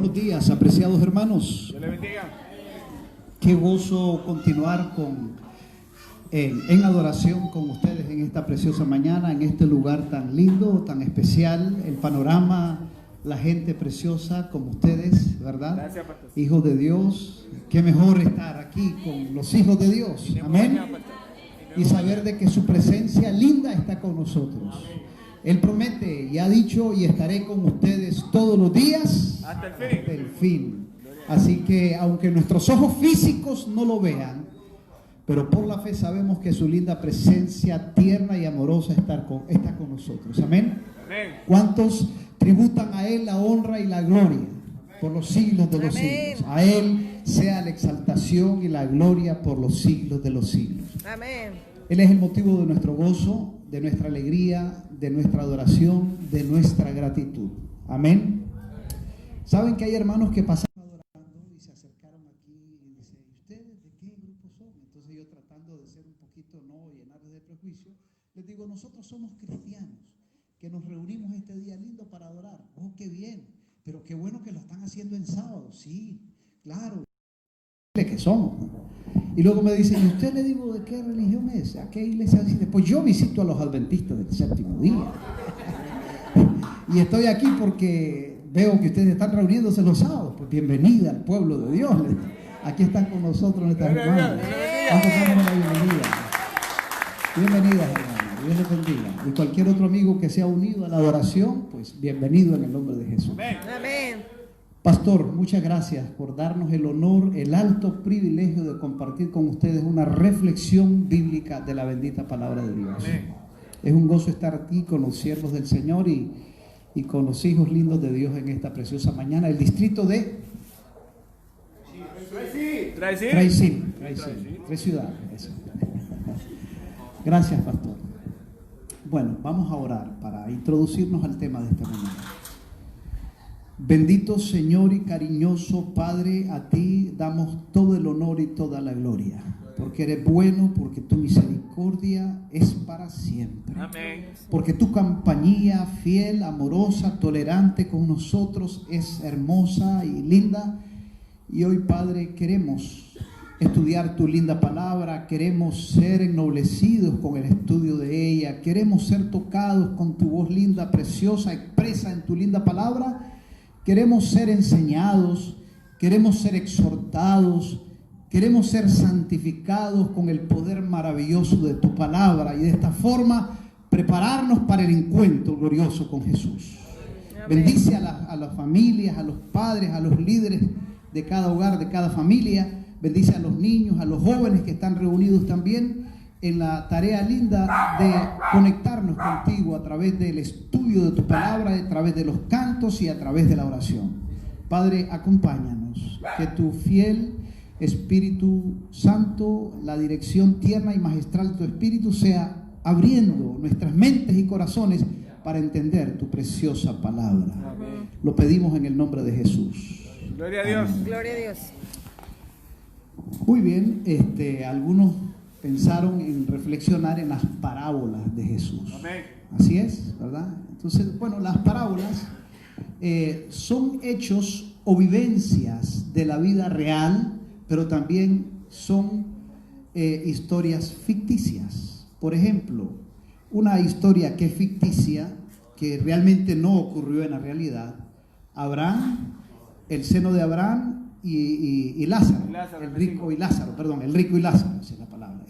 Buenos días, apreciados hermanos. Dios le bendiga. Qué gozo continuar en adoración con ustedes en esta preciosa mañana, en este lugar tan lindo, tan especial, el panorama, la gente preciosa como ustedes, ¿verdad? Gracias, pastor. Hijos de Dios, qué mejor estar aquí con los hijos de Dios, amén. Y saber de que su presencia linda está con nosotros. Él promete y ha dicho: y estaré con ustedes todos los días Hasta el fin. Así que aunque nuestros ojos físicos no lo vean, pero por la fe sabemos que su linda presencia tierna y amorosa está con nosotros. Amén. Amén. ¿Cuántos tributan a Él la honra y la gloria por los siglos de los siglos? A Él sea la exaltación y la gloria por los siglos de los siglos. Amén. Él es el motivo de nuestro gozo, de nuestra alegría, de nuestra adoración, de nuestra gratitud. Amén. ¿Saben que hay hermanos que pasaron adorando y se acercaron aquí y dicen: ¿ustedes de qué grupo son? Entonces yo, tratando de ser un poquito no llenarles de prejuicio, les digo: nosotros somos cristianos que nos reunimos este día lindo para adorar. Oh, qué bien, pero qué bueno que lo están haciendo en sábado. Sí, claro, que somos, ¿no? Y luego me dicen: ¿y usted? Le digo: ¿de qué religión es? ¿A qué iglesia asiste? Pues yo visito a los adventistas del séptimo día. Y estoy aquí porque veo que ustedes están reuniéndose los sábados. Pues bienvenida al pueblo de Dios. Aquí están con nosotros nuestras hermanas. Vamos a darles la bienvenida. Bienvenidas, hermanas. Dios les bendiga. Y cualquier otro amigo que se ha unido a la adoración, pues bienvenido en el nombre de Jesús. Amén. Pastor, muchas gracias por darnos el honor, el alto privilegio de compartir con ustedes una reflexión bíblica de la bendita palabra de Dios. Amén. Es un gozo estar aquí con los siervos del Señor y con los hijos lindos de Dios en esta preciosa mañana. El distrito de Traicín, tres ciudades. Gracias, pastor. Bueno, vamos a orar para introducirnos al tema de esta mañana. Bendito Señor y cariñoso Padre, a ti damos todo el honor y toda la gloria, porque eres bueno, porque tu misericordia es para siempre. Amén. Porque tu compañía fiel, amorosa, tolerante con nosotros es hermosa y linda. Y hoy, Padre, queremos estudiar tu linda palabra, queremos ser ennoblecidos con el estudio de ella, queremos ser tocados con tu voz linda, preciosa, expresa en tu linda palabra. Queremos ser enseñados, queremos ser exhortados, queremos ser santificados con el poder maravilloso de tu palabra y de esta forma prepararnos para el encuentro glorioso con Jesús. Amén. Bendice a las familias, a los padres, a los líderes de cada hogar, de cada familia. Bendice a los niños, a los jóvenes que están reunidos también en la tarea linda de conectarnos contigo a través del estudio de tu palabra, a través de los cantos y a través de la oración. Padre, acompáñanos, que tu fiel Espíritu Santo, la dirección tierna y magistral de tu Espíritu, sea abriendo nuestras mentes y corazones para entender tu preciosa palabra. Amén. Lo pedimos en el nombre de Jesús. Gloria a Dios. Amén. Gloria a Dios. Muy bien, algunos pensaron en reflexionar en las parábolas de Jesús. Amén. Así es, ¿verdad? Entonces, bueno, las parábolas son hechos o vivencias de la vida real, pero también son historias ficticias. Por ejemplo, una historia que es ficticia, que realmente no ocurrió en la realidad: Abraham, el seno de Abraham y Lázaro, el rico y Lázaro, esa es la palabra.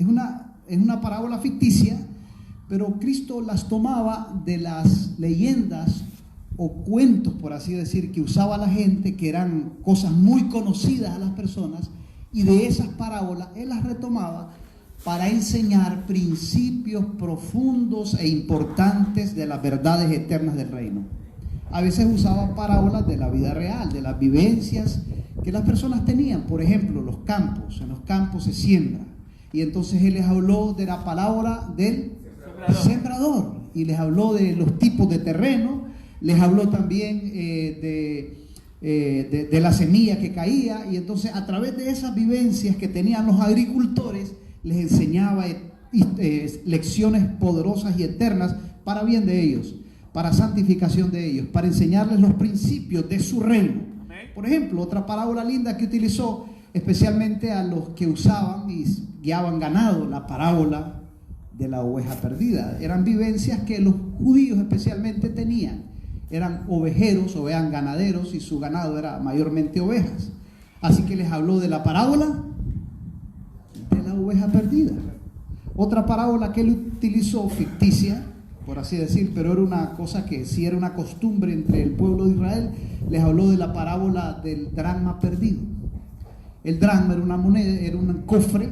Es una parábola ficticia, pero Cristo las tomaba de las leyendas o cuentos, por así decir, que usaba la gente, que eran cosas muy conocidas a las personas, y de esas parábolas Él las retomaba para enseñar principios profundos e importantes de las verdades eternas del reino. A veces usaba parábolas de la vida real, de las vivencias que las personas tenían. Por ejemplo, los campos. En los campos se siembra. Y entonces Él les habló de la parábola del sembrador. Y les habló de los tipos de terreno. Les habló también de la semilla que caía. Y entonces, a través de esas vivencias que tenían los agricultores, les enseñaba lecciones poderosas y eternas para bien de ellos, para santificación de ellos, para enseñarles los principios de su reino. Por ejemplo, otra parábola linda que utilizó especialmente a los que usaban y guiaban ganado, la parábola de la oveja perdida. Eran vivencias que los judíos especialmente tenían. Eran ovejeros o eran ganaderos y su ganado era mayormente ovejas. Así que les habló de la parábola de la oveja perdida. Otra parábola que él utilizó, ficticia, por así decir, pero era una cosa que sí era una costumbre entre el pueblo de Israel, les habló de la parábola del dracma perdido. El dracma era una moneda, era un cofre,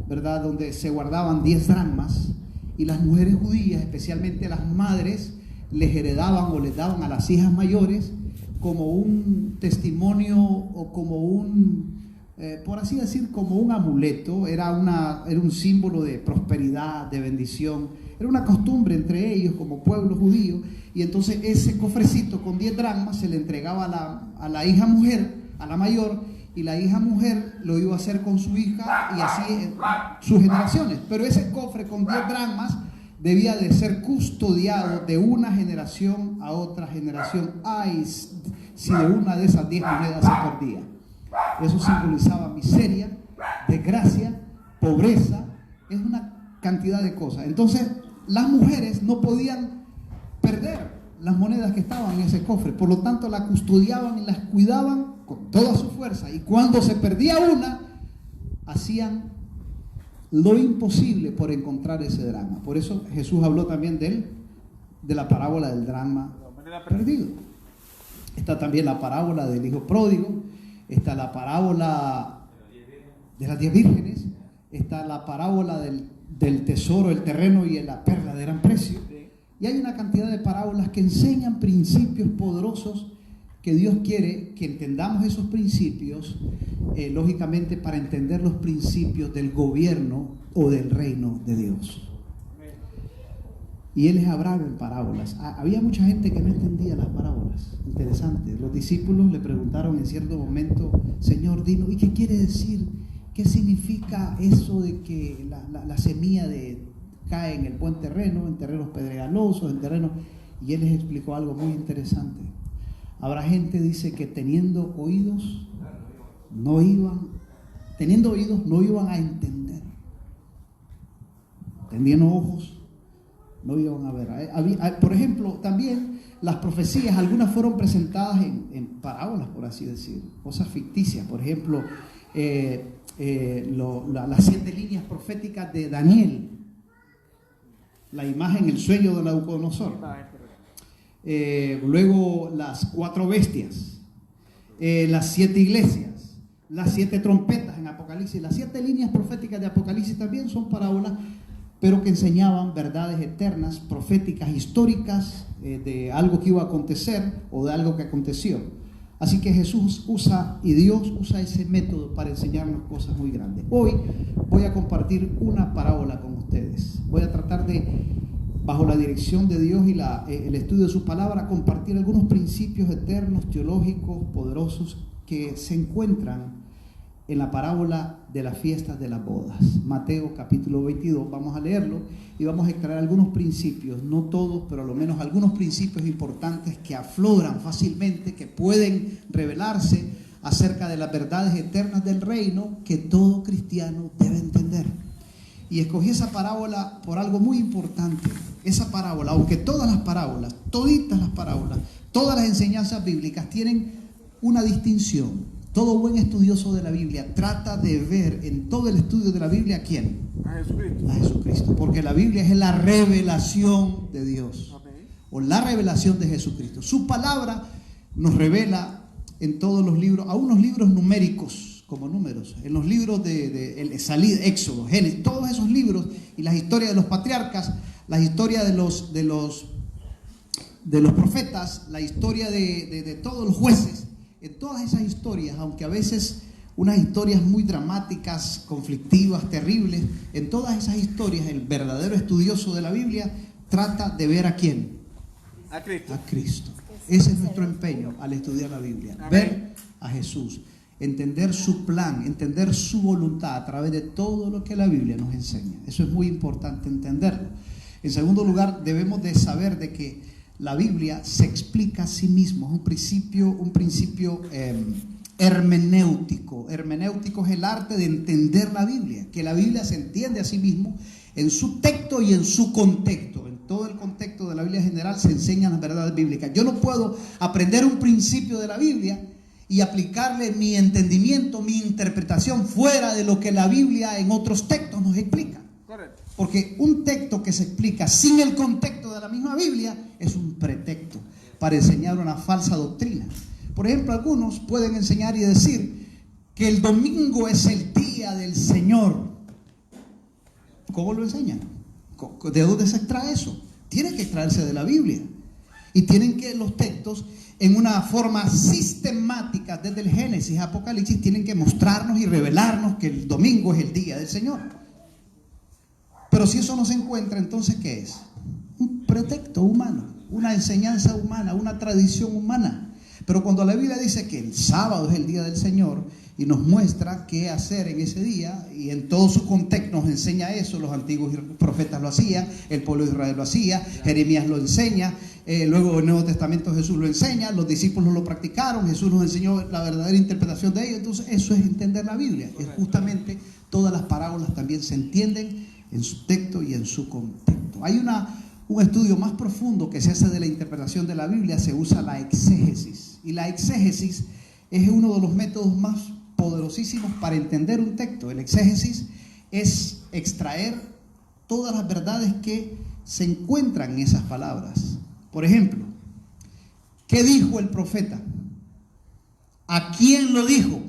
¿verdad?, donde se guardaban 10 dracmas, y las mujeres judías, especialmente las madres, les heredaban o les daban a las hijas mayores como un testimonio o como un, por así decir, como un amuleto. Era un símbolo de prosperidad, de bendición. Era una costumbre entre ellos como pueblo judío, y entonces ese cofrecito con 10 dracmas se le entregaba a la hija mujer, a la mayor, y la hija mujer lo iba a hacer con su hija y así sus generaciones. Pero ese cofre con 10 dracmas debía de ser custodiado de una generación a otra generación. Ay, si de una de esas 10 monedas se perdía. Eso simbolizaba miseria, desgracia, pobreza, es una cantidad de cosas. Entonces, las mujeres no podían perder las monedas que estaban en ese cofre, por lo tanto las custodiaban y las cuidaban con toda su fuerza, y cuando se perdía una, hacían lo imposible por encontrar ese dracma. Por eso Jesús habló también de la parábola del dracma perdido. Está también la parábola del hijo pródigo, está la parábola de las 10 vírgenes, está la parábola del tesoro, el terreno y la perla de gran precio. Y hay una cantidad de parábolas que enseñan principios poderosos que Dios quiere que entendamos esos principios, lógicamente para entender los principios del gobierno o del reino de Dios. Y Él les hablaba en parábolas. Había mucha gente que no entendía las parábolas. Interesante. Los discípulos le preguntaron en cierto momento: Señor, dinos, ¿y qué quiere decir? ¿Qué significa eso de que la semilla cae en el buen terreno, en terrenos pedregalosos, en terrenos? Y Él les explicó algo muy interesante. Habrá gente, dice, que teniendo oídos no iban a entender. Teniendo ojos no iban a ver. Por ejemplo, también las profecías, algunas fueron presentadas en parábolas, por así decir, cosas ficticias. Por ejemplo, las 7 líneas proféticas de Daniel, la imagen, el sueño de Nabucodonosor. Luego las 4 bestias, las 7 iglesias, las 7 trompetas en Apocalipsis. Las 7 líneas proféticas de Apocalipsis también son parábolas, pero que enseñaban verdades eternas, proféticas, históricas, de algo que iba a acontecer o de algo que aconteció. Así que Jesús y Dios usa ese método para enseñarnos cosas muy grandes. Hoy voy a compartir una parábola con ustedes. Voy a tratar de, bajo la dirección de Dios y el estudio de su palabra, compartir algunos principios eternos, teológicos, poderosos, que se encuentran en la parábola de las fiestas de las bodas. Mateo capítulo 22, vamos a leerlo y vamos a extraer algunos principios, no todos, pero al menos algunos principios importantes que afloran fácilmente, que pueden revelarse acerca de las verdades eternas del reino que todo cristiano debe entender. Y escogí esa parábola por algo muy importante. Esa parábola, aunque todas las parábolas, toditas las parábolas, todas las enseñanzas bíblicas tienen una distinción. Todo buen estudioso de la Biblia trata de ver en todo el estudio de la Biblia ¿a quién? A Jesucristo. A Jesucristo, porque la Biblia es la revelación de Dios, o la revelación de Jesucristo. Su palabra nos revela en todos los libros, a unos libros numéricos, como números, en los libros de Salida, Éxodo, Génesis, todos esos libros, y las historias de los patriarcas, la historia de los profetas, la historia de todos los jueces. En todas esas historias, aunque a veces unas historias muy dramáticas, conflictivas, terribles, en todas esas historias el verdadero estudioso de la Biblia trata de ver ¿a quién? A Cristo. A Cristo. Ese es nuestro empeño al estudiar la Biblia. Amén. Ver a Jesús, entender su plan, entender su voluntad a través de todo lo que la Biblia nos enseña. Eso es muy importante entenderlo. En segundo lugar, debemos de saber de que la Biblia se explica a sí mismo. Es un principio hermenéutico. Hermenéutico es el arte de entender la Biblia, que la Biblia se entiende a sí mismo en su texto y en su contexto. En todo el contexto de la Biblia general se enseñan las verdades bíblicas. Yo no puedo aprender un principio de la Biblia y aplicarle mi entendimiento, mi interpretación fuera de lo que la Biblia en otros textos nos explica. Correcto. Porque un texto que se explica sin el contexto de la misma Biblia es un pretexto para enseñar una falsa doctrina. Por ejemplo, algunos pueden enseñar y decir que el domingo es el día del Señor. ¿Cómo lo enseñan? ¿De dónde se extrae eso? Tiene que extraerse de la Biblia. Y tienen que los textos, en una forma sistemática, desde el Génesis a Apocalipsis, tienen que mostrarnos y revelarnos que el domingo es el día del Señor. Pero si eso no se encuentra, entonces ¿qué es? Un pretexto humano, una enseñanza humana, una tradición humana. Pero cuando la Biblia dice que el sábado es el día del Señor y nos muestra qué hacer en ese día, y en todo su contexto nos enseña eso, los antiguos profetas lo hacían, el pueblo de Israel lo hacía, Jeremías lo enseña, luego en el Nuevo Testamento Jesús lo enseña, los discípulos lo practicaron, Jesús nos enseñó la verdadera interpretación de ello. Entonces eso es entender la Biblia. Es justamente, todas las parábolas también se entienden en su texto y en su contexto. Hay un estudio más profundo que se hace de la interpretación de la Biblia. Se usa la exégesis, y la exégesis es uno de los métodos más poderosísimos para entender un texto. El exégesis es extraer todas las verdades que se encuentran en esas palabras. Por ejemplo, ¿qué dijo el profeta? ¿A quién lo dijo?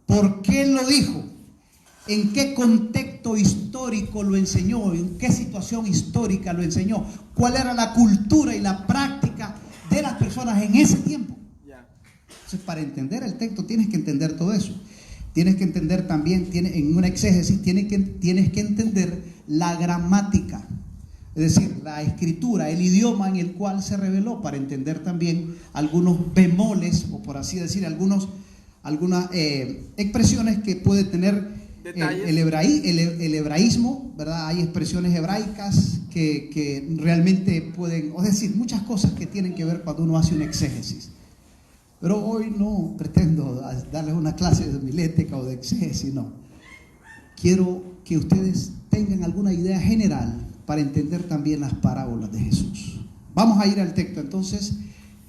¿Por qué lo dijo? ¿En qué contexto histórico lo enseñó? ¿En qué situación histórica lo enseñó? ¿Cuál era la cultura y la práctica de las personas en ese tiempo? Entonces, para entender el texto tienes que entender todo eso. Tienes que entender también, en una exégesis, tienes que entender la gramática. Es decir, la escritura, el idioma en el cual se reveló, para entender también algunos bemoles, o por así decir, algunas expresiones que puede tener el hebraísmo, ¿verdad? Hay expresiones hebraicas que realmente pueden, es decir, muchas cosas que tienen que ver cuando uno hace una exégesis. Pero hoy no pretendo darles una clase de homilética o de exégesis, no. Quiero que ustedes tengan alguna idea general para entender también las parábolas de Jesús. Vamos a ir al texto entonces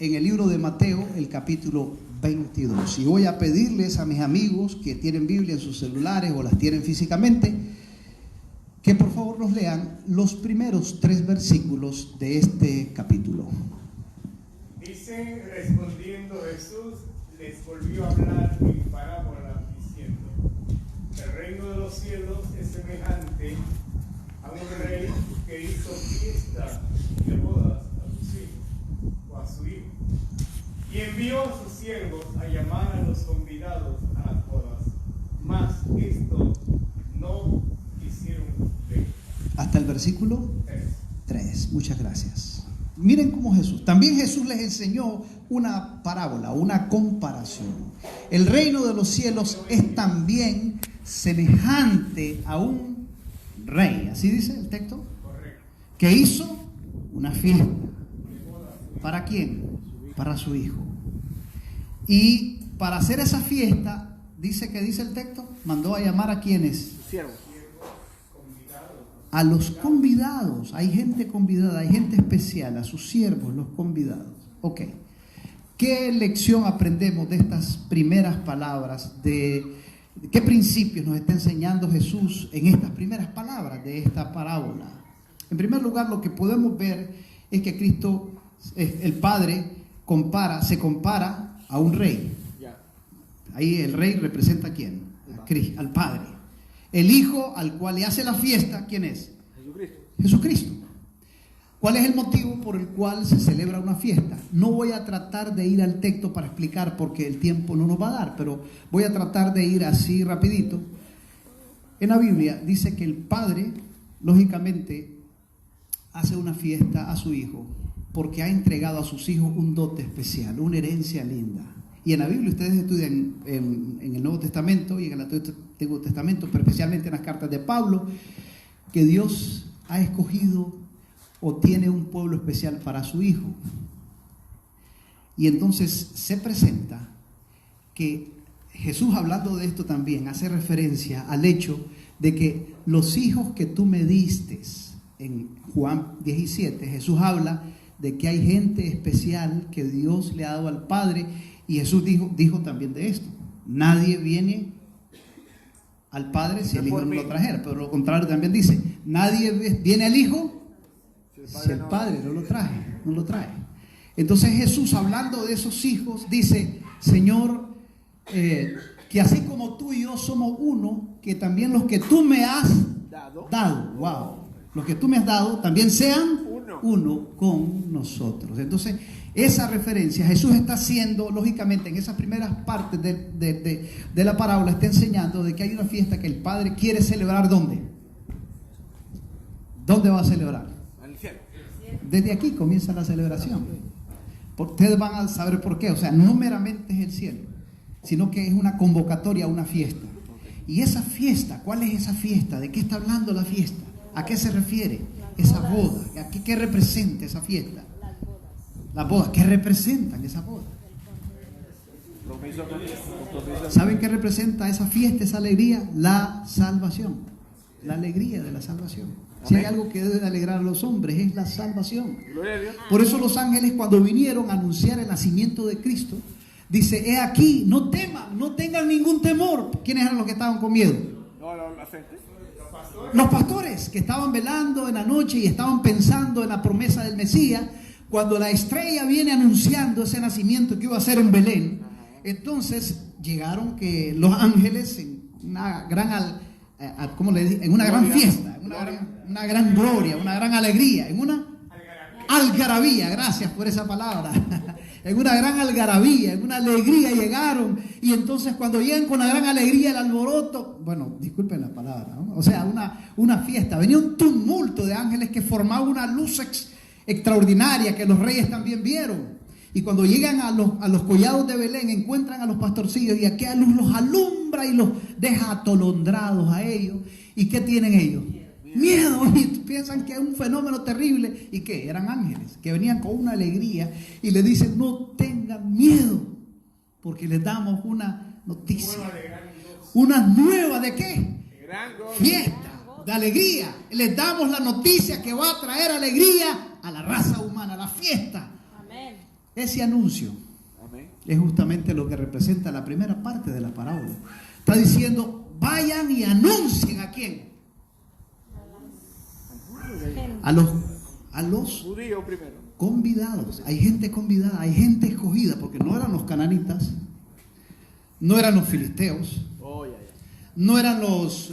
en el libro de Mateo, el capítulo 22. Y voy a pedirles a mis amigos que tienen Biblia en sus celulares o las tienen físicamente, que por favor nos lean los primeros 3 versículos de este capítulo. Dice, respondiendo Jesús, les volvió a hablar en parábola diciendo: el reino de los cielos es semejante a un rey que hizo fiesta de bodas a sus hijos o a su hijo, y envió a sus siervos a llamar a los convidados a las bodas, mas estos no quisieron venir. Hasta el versículo 3. Muchas gracias. Miren cómo también Jesús les enseñó una parábola, una comparación. El reino de los cielos es también semejante a un rey, así dice el texto, que hizo una fiesta. ¿Para quién? Para su hijo. Y para hacer esa fiesta, dice el texto, mandó a llamar a quienes. Siervos. A los convidados. Hay gente convidada, hay gente especial, a sus siervos, los convidados. Ok. ¿Qué lección aprendemos de estas primeras palabras? ¿De qué principios nos está enseñando Jesús en estas primeras palabras de esta parábola? En primer lugar, lo que podemos ver es que Cristo, el Padre, se compara a un rey. Ahí el rey representa ¿a quién? Al Padre. El Hijo al cual le hace la fiesta, ¿quién es? Jesucristo. ¿Cuál es el motivo por el cual se celebra una fiesta? No voy a tratar de ir al texto para explicar porque el tiempo no nos va a dar, pero voy a tratar de ir así rapidito. En la Biblia dice que el Padre, lógicamente, hace una fiesta a su Hijo porque ha entregado a sus hijos un dote especial, una herencia linda. Y en la Biblia ustedes estudian en el Nuevo Testamento y en el Antiguo Testamento, pero especialmente en las cartas de Pablo, que Dios ha escogido o tiene un pueblo especial para su hijo. Y entonces se presenta que Jesús, hablando de esto también, hace referencia al hecho de que los hijos que tú me diste, en Juan 17, Jesús habla de que hay gente especial que Dios le ha dado al Padre, y Jesús dijo también de esto: nadie viene al Padre si el Hijo no lo trajera. Pero lo contrario también dice: nadie viene al Hijo si el Padre no lo trae. Entonces Jesús, hablando de esos hijos, dice: Señor, que así como tú y yo somos uno, que también los que tú me has dado, los que tú me has dado también sean uno con nosotros. Entonces, esa referencia Jesús está haciendo, lógicamente, en esas primeras partes de la parábola, está enseñando de que hay una fiesta que el Padre quiere celebrar. ¿Dónde? ¿Dónde va a celebrar? En el cielo. Desde aquí comienza la celebración. Ustedes van a saber por qué. O sea, no meramente es el cielo, sino que es una convocatoria a una fiesta. Y esa fiesta, ¿cuál es esa fiesta? ¿De qué está hablando la fiesta? ¿A qué se refiere esa boda? ¿Qué representa esa fiesta? Las bodas, ¿qué representan esas bodas? ¿Saben qué representa esa fiesta, esa alegría? La salvación, la alegría de la salvación. Si hay algo que debe de alegrar a los hombres, es la salvación. Por eso los ángeles, cuando vinieron a anunciar el nacimiento de Cristo, dice: he aquí, no teman, no tengan ningún temor. ¿Quiénes eran los que estaban con miedo? Los pastores que estaban velando en la noche y estaban pensando en la promesa del Mesías. Cuando la estrella viene anunciando ese nacimiento que iba a ser en Belén, entonces llegaron que los ángeles en una gran, en una gran fiesta, una gran gloria, una gran alegría, en una algarabía, gracias por esa palabra, en una gran algarabía, en una alegría llegaron. Y entonces cuando llegan con la gran alegría, el alboroto, bueno, disculpen la palabra, ¿no? O sea, una fiesta, venía un tumulto de ángeles que formaba una luz extraordinaria que los reyes también vieron. Y cuando llegan a los collados de Belén, encuentran a los pastorcillos, y aquella luz los alumbra y los deja atolondrados a ellos. ¿Y qué tienen ellos? Miedo. Y piensan que es un fenómeno terrible. ¿Y qué? Eran ángeles que venían con una alegría y le dicen: no tengan miedo, porque les damos una noticia, una nueva ¿de qué? Fiesta, de alegría. Les damos la noticia que va a traer alegría a la raza humana, la fiesta. Amén. Ese anuncio es justamente lo que representa la primera parte de la parábola. Está diciendo: vayan y anuncien ¿a quién? A los judíos primero. Convidados. Hay gente convidada, hay gente escogida, porque no eran los cananitas, no eran los filisteos, no eran los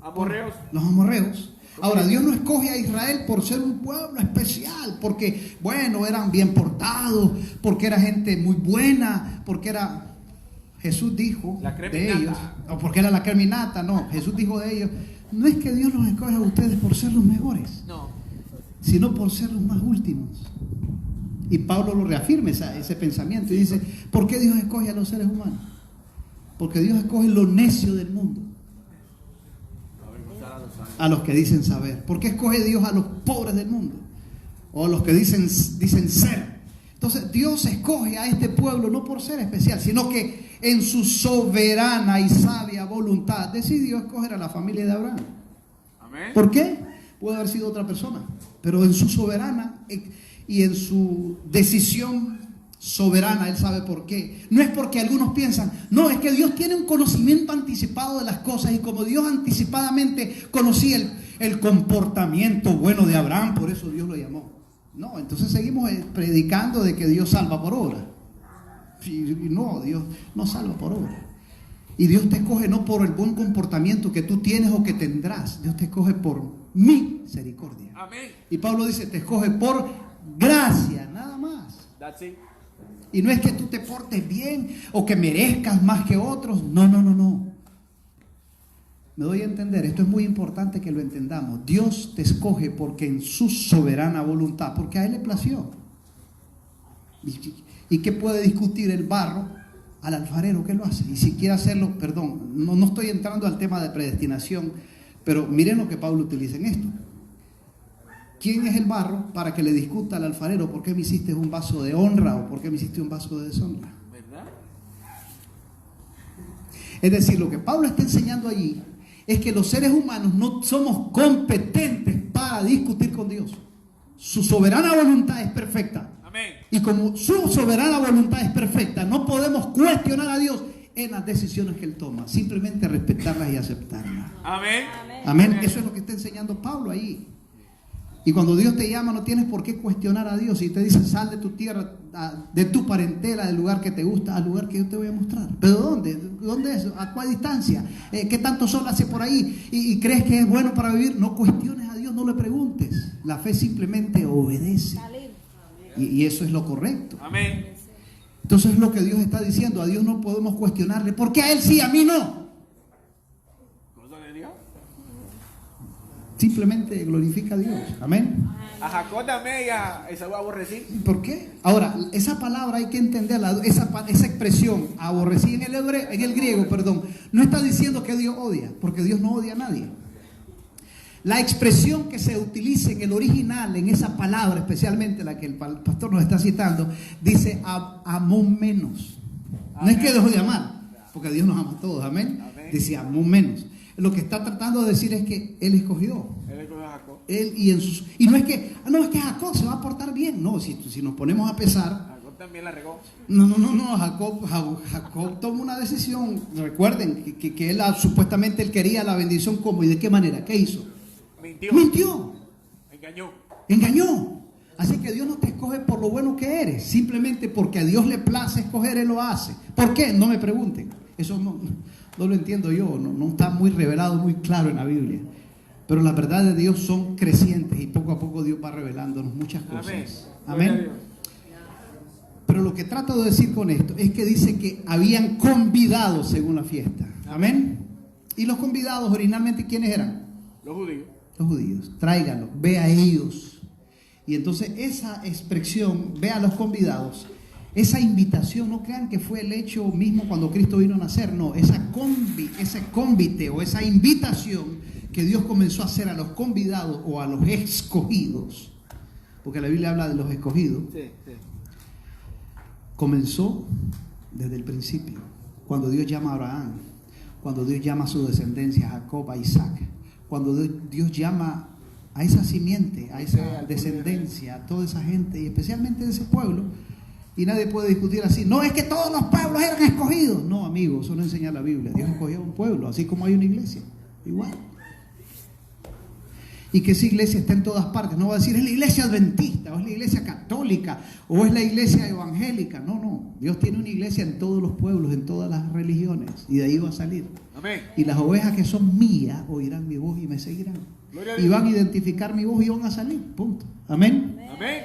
amorreos. Los amorreos. Ahora, Dios no escoge a Israel por ser un pueblo especial, porque, bueno, eran bien portados, porque era gente muy buena, porque era, Jesús dijo de ellos, o porque era la creminata. No, Jesús dijo de ellos: no es que Dios los escoge a ustedes por ser los mejores, no, sino por ser los más últimos. Y Pablo lo reafirma ese pensamiento y dice: ¿por qué Dios escoge a los seres humanos? Porque Dios escoge lo necio del mundo, a los que dicen saber. ¿Por qué escoge Dios a los pobres del mundo? O a los que dicen ser. Entonces Dios escoge a este pueblo no por ser especial, sino que en su soberana y sabia voluntad decidió escoger a la familia de Abraham. Amén. ¿Por qué? Puede haber sido otra persona, pero en su soberana y en su decisión soberana, Él sabe por qué. No es porque algunos piensan: no, es que Dios tiene un conocimiento anticipado de las cosas, y como Dios anticipadamente conocía el comportamiento bueno de Abraham, por eso Dios lo llamó. No, entonces seguimos predicando de que Dios salva por obra. Y no, Dios no salva por obra. Y Dios te escoge no por el buen comportamiento que tú tienes o que tendrás. Dios te escoge por misericordia. Amén. Y Pablo dice: te escoge por gracia, nada más. That's it. Y no es que tú te portes bien o que merezcas más que otros. No. Me doy a entender, esto es muy importante que lo entendamos. Dios te escoge porque en su soberana voluntad, porque a Él le plació. ¿Y qué puede discutir el barro al alfarero que lo hace? Y si quiere hacerlo, perdón, no estoy entrando al tema de predestinación, pero miren lo que Pablo utiliza en esto. ¿Quién es el barro para que le discuta al alfarero por qué me hiciste un vaso de honra o por qué me hiciste un vaso de deshonra? ¿Verdad? Es decir, lo que Pablo está enseñando allí es que los seres humanos no somos competentes para discutir con Dios. Su soberana voluntad es perfecta. Amén. Y como su soberana voluntad es perfecta, no podemos cuestionar a Dios en las decisiones que Él toma. Simplemente respetarlas y aceptarlas. Amén. Amén. Eso es lo que está enseñando Pablo ahí. Y cuando Dios te llama, no tienes por qué cuestionar a Dios. Y te dice, sal de tu tierra, de tu parentela, del lugar que te gusta, al lugar que yo te voy a mostrar. ¿Pero dónde? ¿Dónde es? ¿A cuál distancia? ¿Qué tanto sol hace por ahí? ¿Y crees que es bueno para vivir? No cuestiones a Dios, no le preguntes. La fe simplemente obedece. Y eso es lo correcto. Amén. Entonces es lo que Dios está diciendo. A Dios no podemos cuestionarle. ¿Por qué a Él sí, a mí no? ¿Cosa de Dios? Simplemente glorifica a Dios. Amén. A Jacob también y a Esaú aborrecí. ¿Por qué? Ahora, esa palabra hay que entenderla, esa expresión, aborrecí en el griego, no está diciendo que Dios odia, porque Dios no odia a nadie. La expresión que se utiliza en el original, en esa palabra, especialmente la que el pastor nos está citando, dice amó menos. No es que dejó de amar, porque Dios nos ama a todos, amén. Dice amó menos. Lo que está tratando de decir es que Él escogió. Él escogió a Jacob. Él y no es que Jacob se va a portar bien. No, si nos ponemos a pesar, Jacob también la regó. no, Jacob tomó una decisión. Recuerden que él supuestamente él quería la bendición, ¿cómo y de qué manera? ¿Qué hizo? Mintió. Engañó. Así que Dios no te escoge por lo bueno que eres, simplemente porque a Dios le place escoger, Él lo hace. ¿Por qué? No me pregunten. Eso no lo entiendo yo, no está muy revelado, muy claro en la Biblia. Pero las verdades de Dios son crecientes y poco a poco Dios va revelándonos muchas cosas. Amén. Pero lo que trato de decir con esto es que dice que habían convidados según la fiesta. Amén. Y los convidados originalmente, ¿quiénes eran? Los judíos. Los judíos. Tráiganlos, ve a ellos. Y entonces esa expresión, ve a los convidados, esa invitación, no crean que fue el hecho mismo cuando Cristo vino a nacer, no, ese convite o esa invitación que Dios comenzó a hacer a los convidados o a los escogidos, porque la Biblia habla de los escogidos, comenzó desde el principio, cuando Dios llama a Abraham, cuando Dios llama a su descendencia, a Jacob, a Isaac, cuando Dios llama a esa simiente, a esa descendencia, a toda esa gente y especialmente de ese pueblo. Y nadie puede discutir así. No es que todos los pueblos eran escogidos. No, amigos, eso no enseña la Biblia. Dios escogió un pueblo, así como hay una iglesia. Igual. Y que esa iglesia está en todas partes. No va a decir es la iglesia adventista, o es la iglesia católica, o es la iglesia evangélica. No. Dios tiene una iglesia en todos los pueblos, en todas las religiones. Y de ahí va a salir. Amén. Y las ovejas que son mías oirán mi voz y me seguirán. Y van a identificar mi voz y van a salir. Punto. Amén. Amén.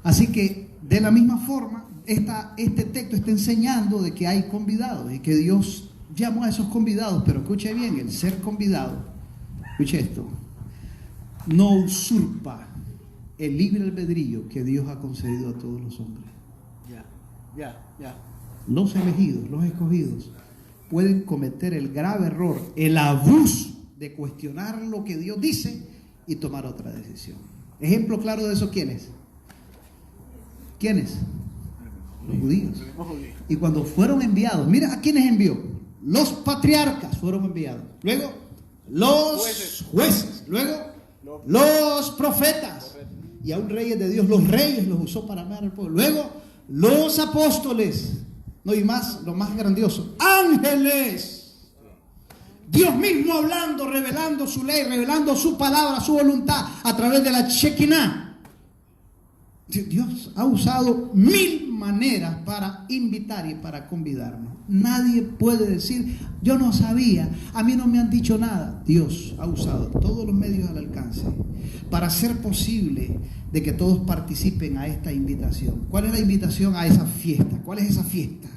Así que de la misma forma, este texto está enseñando de que hay convidados y que Dios llamó a esos convidados. Pero escuche bien, el ser convidado, escuche esto, no usurpa el libre albedrío que Dios ha concedido a todos los hombres. Ya. Los elegidos, los escogidos, pueden cometer el grave error, el abuso de cuestionar lo que Dios dice y tomar otra decisión. Ejemplo claro de eso, ¿quiénes? Los judíos. Y cuando fueron enviados, mira a quiénes envió. Los patriarcas fueron enviados. Luego, los jueces. Luego, los profetas. Y aún reyes de Dios, los reyes los usó para amar al pueblo. Luego, los apóstoles. No, y más, lo más grandioso, ángeles. Dios mismo hablando, revelando su ley, revelando su palabra, su voluntad a través de la Shekinah. Dios ha usado 1000 maneras para invitar y para convidarnos. Nadie puede decir, yo no sabía, a mí no me han dicho nada. Dios ha usado todos los medios al alcance para hacer posible de que todos participen a esta invitación. ¿Cuál es la invitación a esa fiesta? ¿Cuál es esa fiesta?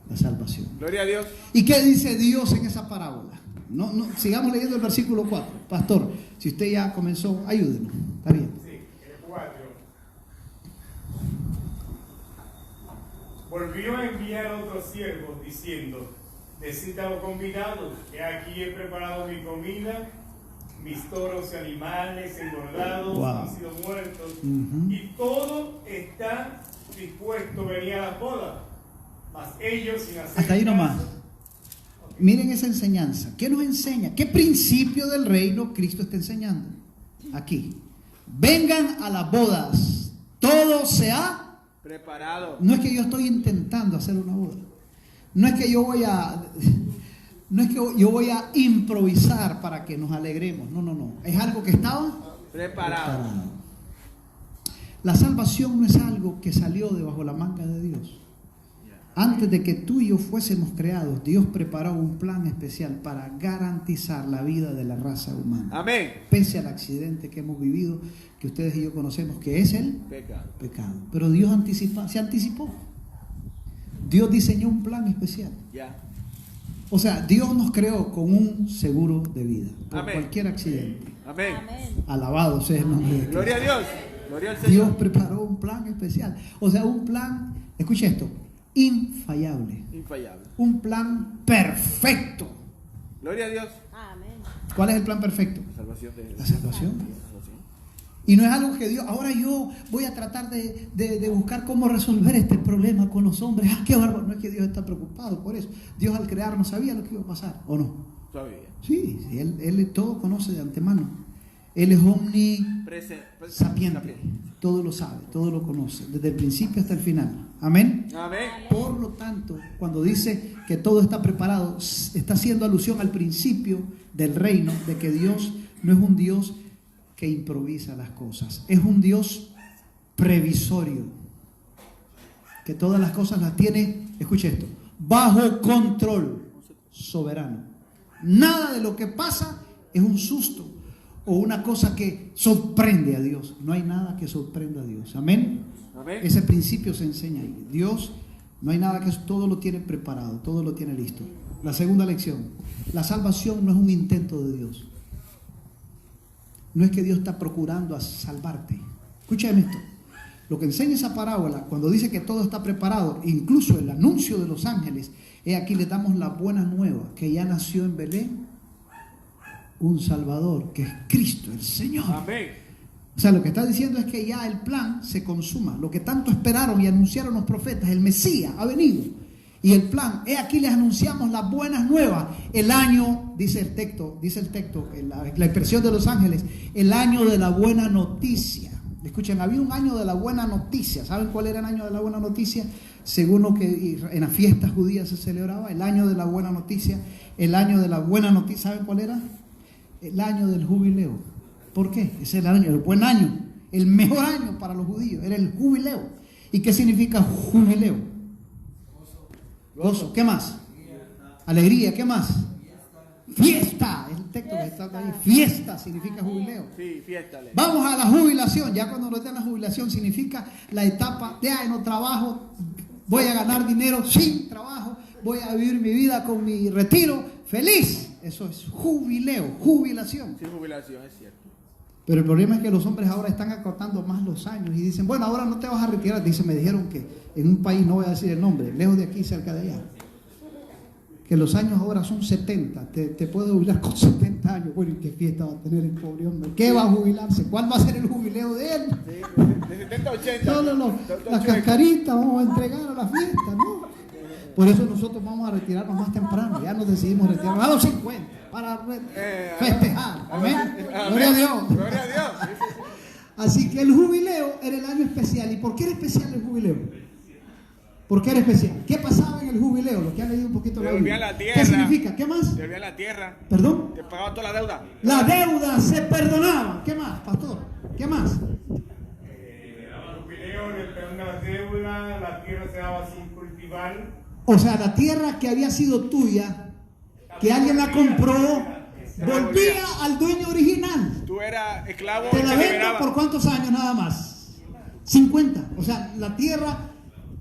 La salvación. Gloria a Dios. ¿Y qué dice Dios en esa parábola? No, sigamos leyendo el versículo 4. Pastor, si usted ya comenzó, ayúdenos. Está bien. Sí, el 4. Volvió a enviar a otros siervos diciendo: decid a los convidados que aquí he preparado mi comida, mis toros y animales engordados Wow. han sido muertos, Ujú. y todo está dispuesto, venía la boda, mas ellos sin hacer Hasta ahí nomás. caso. Miren esa enseñanza. ¿Qué nos enseña? ¿Qué principio del reino Cristo está enseñando? Aquí. Vengan a las bodas. Todo se ha... Preparado. No es que yo estoy intentando hacer una boda. No es que yo voy a... No es que yo voy a improvisar para que nos alegremos. No, no, no. Es algo que estaba Preparado. preparado. La salvación no es algo que salió debajo la manga de Dios. Antes de que tú y yo fuésemos creados, Dios preparó un plan especial para garantizar la vida de la raza humana. Amén. Pese al accidente que hemos vivido, que ustedes y yo conocemos, que es el Pecado. pecado. Pero Dios se anticipó. Dios diseñó un plan especial. Ya. O sea, Dios nos creó con un seguro de vida por Amén. cualquier accidente. Amén. Alabado sea el nombre de Cristo. Gloria a Dios. Gloria al Señor. Dios preparó un plan especial. O sea, un plan, escuche esto, infallable. Infallable. Un plan perfecto. Gloria a Dios. ¿Cuál es el plan perfecto? La salvación de La salvación. Y no es algo que Dios, ahora yo voy a tratar de buscar cómo resolver este problema con los hombres. ¡Ah, qué bárbaro! No es que Dios está preocupado por eso. Dios al crearnos sabía lo que iba a pasar, ¿o no? Sabía. Sí, sí, él todo conoce de antemano. Él es omnisapiente. Todo lo sabe, todo lo conoce, desde el principio hasta el final. Amén. Amén. Por lo tanto, cuando dice que todo está preparado, está haciendo alusión al principio del reino, de que Dios no es un Dios que improvisa las cosas, es un Dios previsorio, que todas las cosas las tiene, escuche esto, bajo control soberano. Nada de lo que pasa es un susto o una cosa que sorprende a Dios. No hay nada que sorprenda a Dios. Amén. Amén. Ese principio se enseña ahí. Dios, no hay nada que todo lo tiene preparado, todo lo tiene listo. La segunda lección, la salvación no es un intento de Dios. No es que Dios está procurando a salvarte. Escúchame esto. Lo que enseña esa parábola, cuando dice que todo está preparado, incluso el anuncio de los ángeles, aquí le damos la buena nueva, que ya nació en Belén un Salvador, que es Cristo, el Señor. Amén. O sea, lo que está diciendo es que ya el plan se consuma. Lo que tanto esperaron y anunciaron los profetas, el Mesías ha venido. Y el plan, aquí les anunciamos las buenas nuevas. El año, dice el texto, la expresión de los ángeles, el año de la buena noticia. Escuchen, había un año de la buena noticia. ¿Saben cuál era el año de la buena noticia? Según lo que en las fiestas judías se celebraba, el año de la buena noticia. El año de la buena noticia, ¿saben cuál era? El año del jubileo. ¿Por qué? Es el año, el buen año, el mejor año para los judíos, era el jubileo. ¿Y qué significa jubileo? Gozo. ¿Qué más? Alegría. ¿Qué más? Fiesta. Es el texto que está ahí. Fiesta significa jubileo. Sí, fiesta. Vamos a la jubilación. Ya cuando nos den la jubilación significa la etapa de no trabajo, voy a ganar dinero sin trabajo, voy a vivir mi vida con mi retiro feliz. Eso es jubileo, jubilación. Sí, jubilación, es cierto. Pero el problema es que los hombres ahora están acortando más los años y dicen, bueno, ahora no te vas a retirar. Me dijeron que en un país, no voy a decir el nombre, lejos de aquí, cerca de allá, que los años ahora son 70. Te puedes jubilar con 70 años. Bueno, ¿y qué fiesta va a tener el pobre hombre? ¿Qué va a jubilarse? ¿Cuál va a ser el jubileo de él? Sí, de 70 a 80. Todas las cascaritas vamos a entregar a la fiesta, ¿no? Por eso nosotros vamos a retirarnos más temprano. Ya nos decidimos retirarnos a los 50 para festejar. Amén. Gloria a Dios. Gloria a Dios. Sí, sí, sí. Así que el jubileo era el año especial. ¿Y por qué era especial el jubileo? ¿Por qué era especial? ¿Qué pasaba en el jubileo? Los que han leído un poquito la Biblia. La tierra. ¿Qué significa? ¿Qué más? Te volvía la tierra. ¿Perdón? Te pagaba toda la deuda. La deuda se perdonaba. ¿Qué más, pastor? ¿Qué más? El jubileo le perdona la deuda, la tierra se daba sin cultivar. O sea, la tierra que había sido tuya, que alguien la compró, volvía al dueño original. Tú eras esclavo Te y la te vendo liberaba. por cuántos años nada más. 50. O sea, la tierra,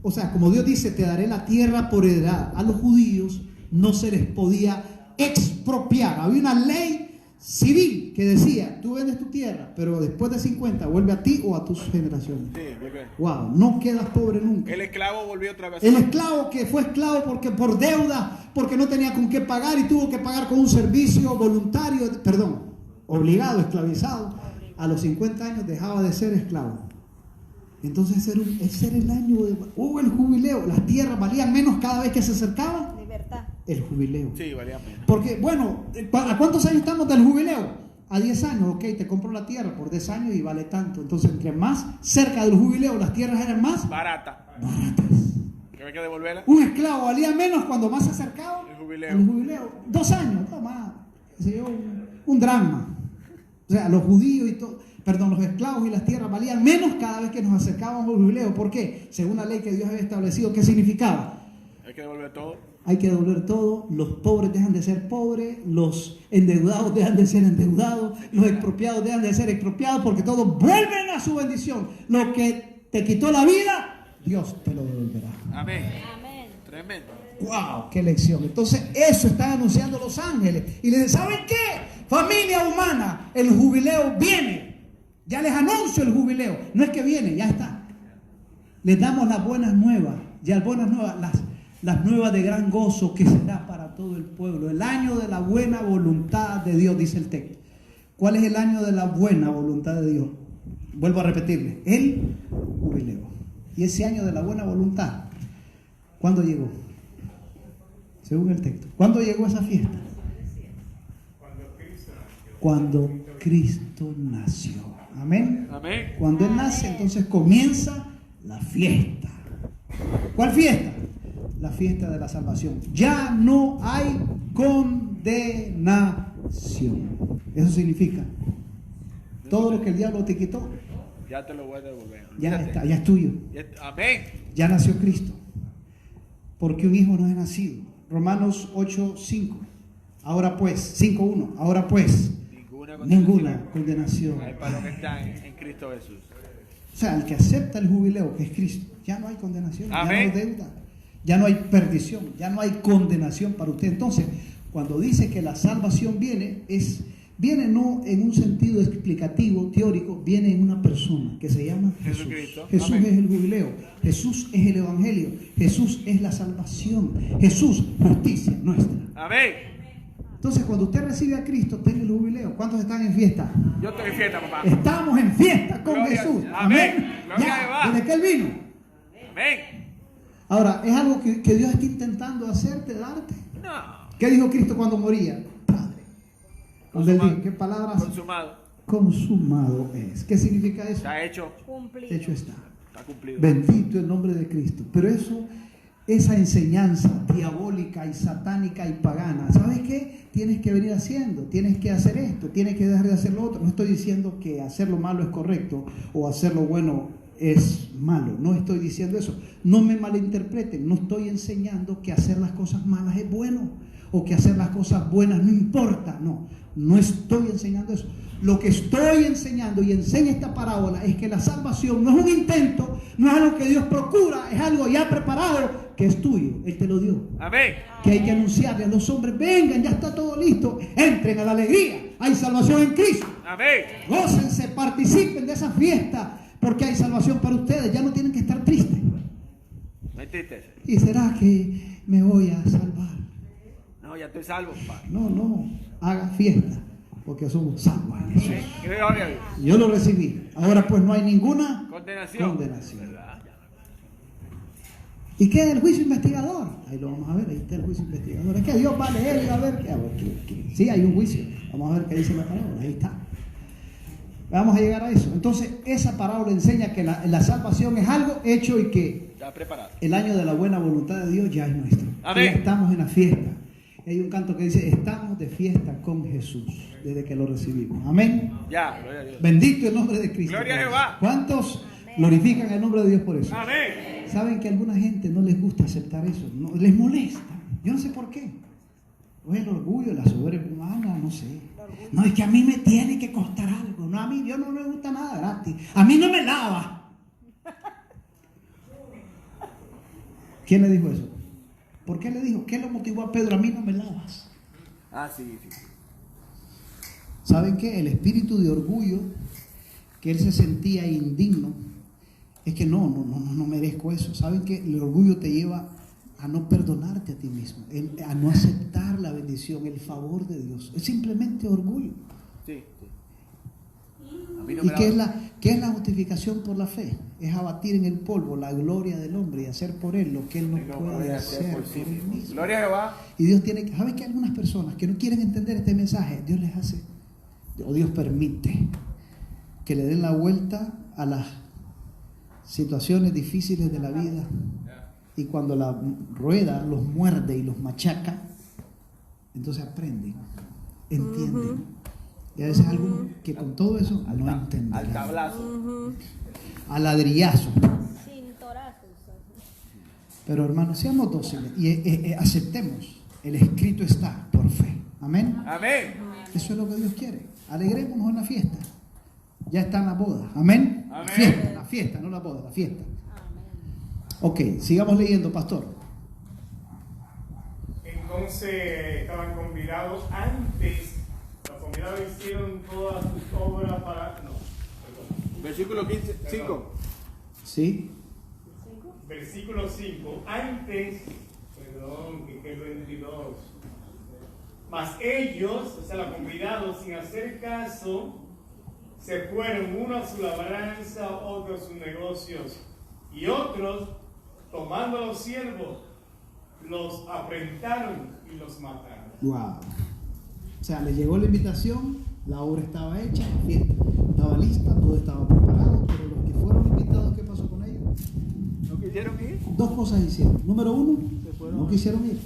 o sea, como Dios dice, te daré la tierra por heredad. A los judíos no se les podía expropiar. Había una ley civil que decía, tú vendes tu tierra, pero después de 50 vuelve a ti o a tus generaciones. Sí, vuelve. Wow, no quedas pobre nunca. El esclavo volvió otra vez. El esclavo que fue esclavo porque por deuda, porque no tenía con qué pagar y tuvo que pagar con un servicio voluntario, obligado, esclavizado. A los 50 años dejaba de ser esclavo. Entonces ese era el año hubo el jubileo. Las tierras valían menos cada vez que se acercaba Libertad. el jubileo. Sí, valía menos. Porque, bueno, ¿a cuántos años estamos del jubileo? A 10 años, ok, te compro la tierra por 10 años y vale tanto. Entonces, entre más cerca del jubileo, las tierras eran más Barata. baratas. Que hay que devolverla. Un esclavo valía menos cuando más se acercaba El jubileo. al jubileo. 2 años, no más. Se dio un drama. O sea, los judíos y todo, perdón, los esclavos y las tierras valían menos cada vez que nos acercábamos al jubileo. ¿Por qué? Según la ley que Dios había establecido, ¿qué significaba? Hay que devolver todo. Hay que devolver todo, los pobres dejan de ser pobres, los endeudados dejan de ser endeudados, los expropiados dejan de ser expropiados, porque todos vuelven a su bendición. Lo que te quitó la vida, Dios te lo devolverá. Amén. Amén. Tremendo. ¡Wow! ¡Qué lección! Entonces, eso están anunciando los ángeles. Y les dicen, ¿saben qué? Familia humana, el jubileo viene. Ya les anuncio el jubileo. No es que viene, ya está. Les damos las buenas nuevas. Ya las buenas nuevas, las nuevas de gran gozo que será para todo el pueblo. El año de la buena voluntad de Dios, dice el texto. ¿Cuál es el año de la buena voluntad de Dios? Vuelvo a repetirle. El jubileo. Y ese año de la buena voluntad, ¿cuándo llegó? Según el texto. ¿Cuándo llegó esa fiesta? Cuando Cristo nació. Amén. Amén. Cuando Él nace, entonces comienza la fiesta. ¿Cuál fiesta? La fiesta de la salvación. Ya no hay condenación. Eso significa todo lo que el diablo te quitó, Ya te lo voy a devolver. ya Olvídate. está, ya es tuyo. Amén. Ya nació Cristo. Porque un hijo no es nacido. Romanos 8:5. Ahora pues, 5:1. Ahora pues, ninguna condenación. Hay para los que están en Cristo Jesús. O sea, el que acepta el jubileo, que es Cristo, ya no hay condenación, Amén. ya no hay deuda, ya no hay perdición, ya no hay condenación para usted. Entonces, cuando dice que la salvación viene no en un sentido explicativo, teórico, viene en una persona que se llama Jesús. Jesucristo. Jesús Amén. es el jubileo, Jesús es el evangelio, Jesús es la salvación, Jesús, justicia nuestra. Amén. Entonces, cuando usted recibe a Cristo, tenga el jubileo. ¿Cuántos están en fiesta? Yo estoy en fiesta, papá. Estamos en fiesta con Gloria- Jesús. Amén. Amén. Gloria a Jehová. Ya, desde que Él vino. Amén. Ahora, es algo que Dios está intentando hacerte, darte. No. ¿Qué dijo Cristo cuando moría? Padre. Cuando Él Consumado. dijo, ¿qué palabras? Consumado. Consumado es. ¿Qué significa eso? Está hecho. Cumplido. Hecho está. Está cumplido. Bendito el nombre de Cristo. Pero esa enseñanza diabólica y satánica y pagana, ¿sabes qué? Tienes que venir haciendo, tienes que hacer esto, tienes que dejar de hacer lo otro. No estoy diciendo que hacer lo malo es correcto o hacer lo bueno es malo. No estoy diciendo eso. No me malinterpreten. No estoy enseñando que hacer las cosas malas es bueno o que hacer las cosas buenas no importa. No estoy enseñando eso. Lo que estoy enseñando y enseña esta parábola es que la salvación no es un intento, no es algo que Dios procura, es algo ya preparado que es tuyo. Él te lo dio. Amén. Que hay que anunciarle a los hombres, vengan, ya está todo listo, entren a la alegría, hay salvación en Cristo. Amén. Gócense, participen de esa fiesta, porque hay salvación para ustedes, ya no tienen que estar tristes. No hay tristeza. ¿Y será que me voy a salvar? No, ya estoy salvo, papá. No, haga fiesta, porque somos salvos en Jesús. Amén. Gloria a Dios. Yo lo recibí, ahora pues no hay ninguna Condenación. condenación. ¿Verdad? ¿Y qué es el juicio investigador? Ahí lo vamos a ver, ahí está el juicio investigador. Es que Dios va a leer y va a ver qué. Sí, hay un juicio. Vamos a ver qué dice la palabra, ahí está. Vamos a llegar a eso. Entonces, esa parábola enseña que la salvación es algo hecho y que Ya preparado. el año de la buena voluntad de Dios ya es nuestro. Amén. Ya estamos en la fiesta. Y hay un canto que dice, estamos de fiesta con Jesús desde que lo recibimos. Amén. Ya, gloria a Dios. Bendito el nombre de Cristo. Gloria a Jehová. ¿Cuántos glorifican el nombre de Dios por eso? Amén. Saben que a alguna gente no les gusta aceptar eso, no, les molesta. Yo no sé por qué. O el orgullo, la soberbia humana, no sé. No, es que a mí me tiene que costar algo. No, a mí yo no me gusta nada gratis. A mí no me lava. ¿Quién le dijo eso? ¿Por qué le dijo? ¿Qué lo motivó a Pedro? A mí no me lavas. Ah, sí. ¿Saben qué? El espíritu de orgullo que él se sentía indigno es que no merezco eso. ¿Saben qué? El orgullo te lleva a no perdonarte a ti mismo, a no aceptar la bendición, el favor de Dios. Es simplemente orgullo. Sí. A mí no ¿Y me la- qué es la justificación por la fe? Es abatir en el polvo la gloria del hombre y hacer por él lo que él no No puede hacer por sí él mismo. mismo. Gloria a Jehová. Y Dios tiene que, ¿sabes que algunas personas que no quieren entender este mensaje, Dios les hace, o Dios permite que le den la vuelta a las situaciones difíciles de la vida? Y cuando la rueda los muerde y los machaca, entonces aprenden, entienden. Y a veces algunos que con todo eso no Al entenderán. tablazo. A ladrillazo. Cintorazos. Pero hermanos, seamos dóciles y aceptemos. El escrito está por fe. Amén. Amén. Eso es lo que Dios quiere. Alegrémonos en la fiesta. Ya está en la boda. Amén. Amén. La fiesta, no la boda, la fiesta. Amén. Ok, sigamos leyendo, pastor. Entonces estaban convidados antes, los convidados hicieron todas sus obras para... No, perdón. Versículo 15, 5. Sí. Versículo 5. Antes, perdón, que el 22. Mas ellos, o sea, los convidados, sin hacer caso, se fueron, uno a su labranza, otro a sus negocios, y otros, tomando a los siervos, los afrentaron y los mataron. Wow. O sea, le llegó la invitación, la obra estaba hecha, la fiesta estaba lista, todo estaba preparado, pero los que fueron invitados, ¿qué pasó con ellos? ¿No quisieron ir? Dos cosas hicieron. Número uno, no quisieron ir.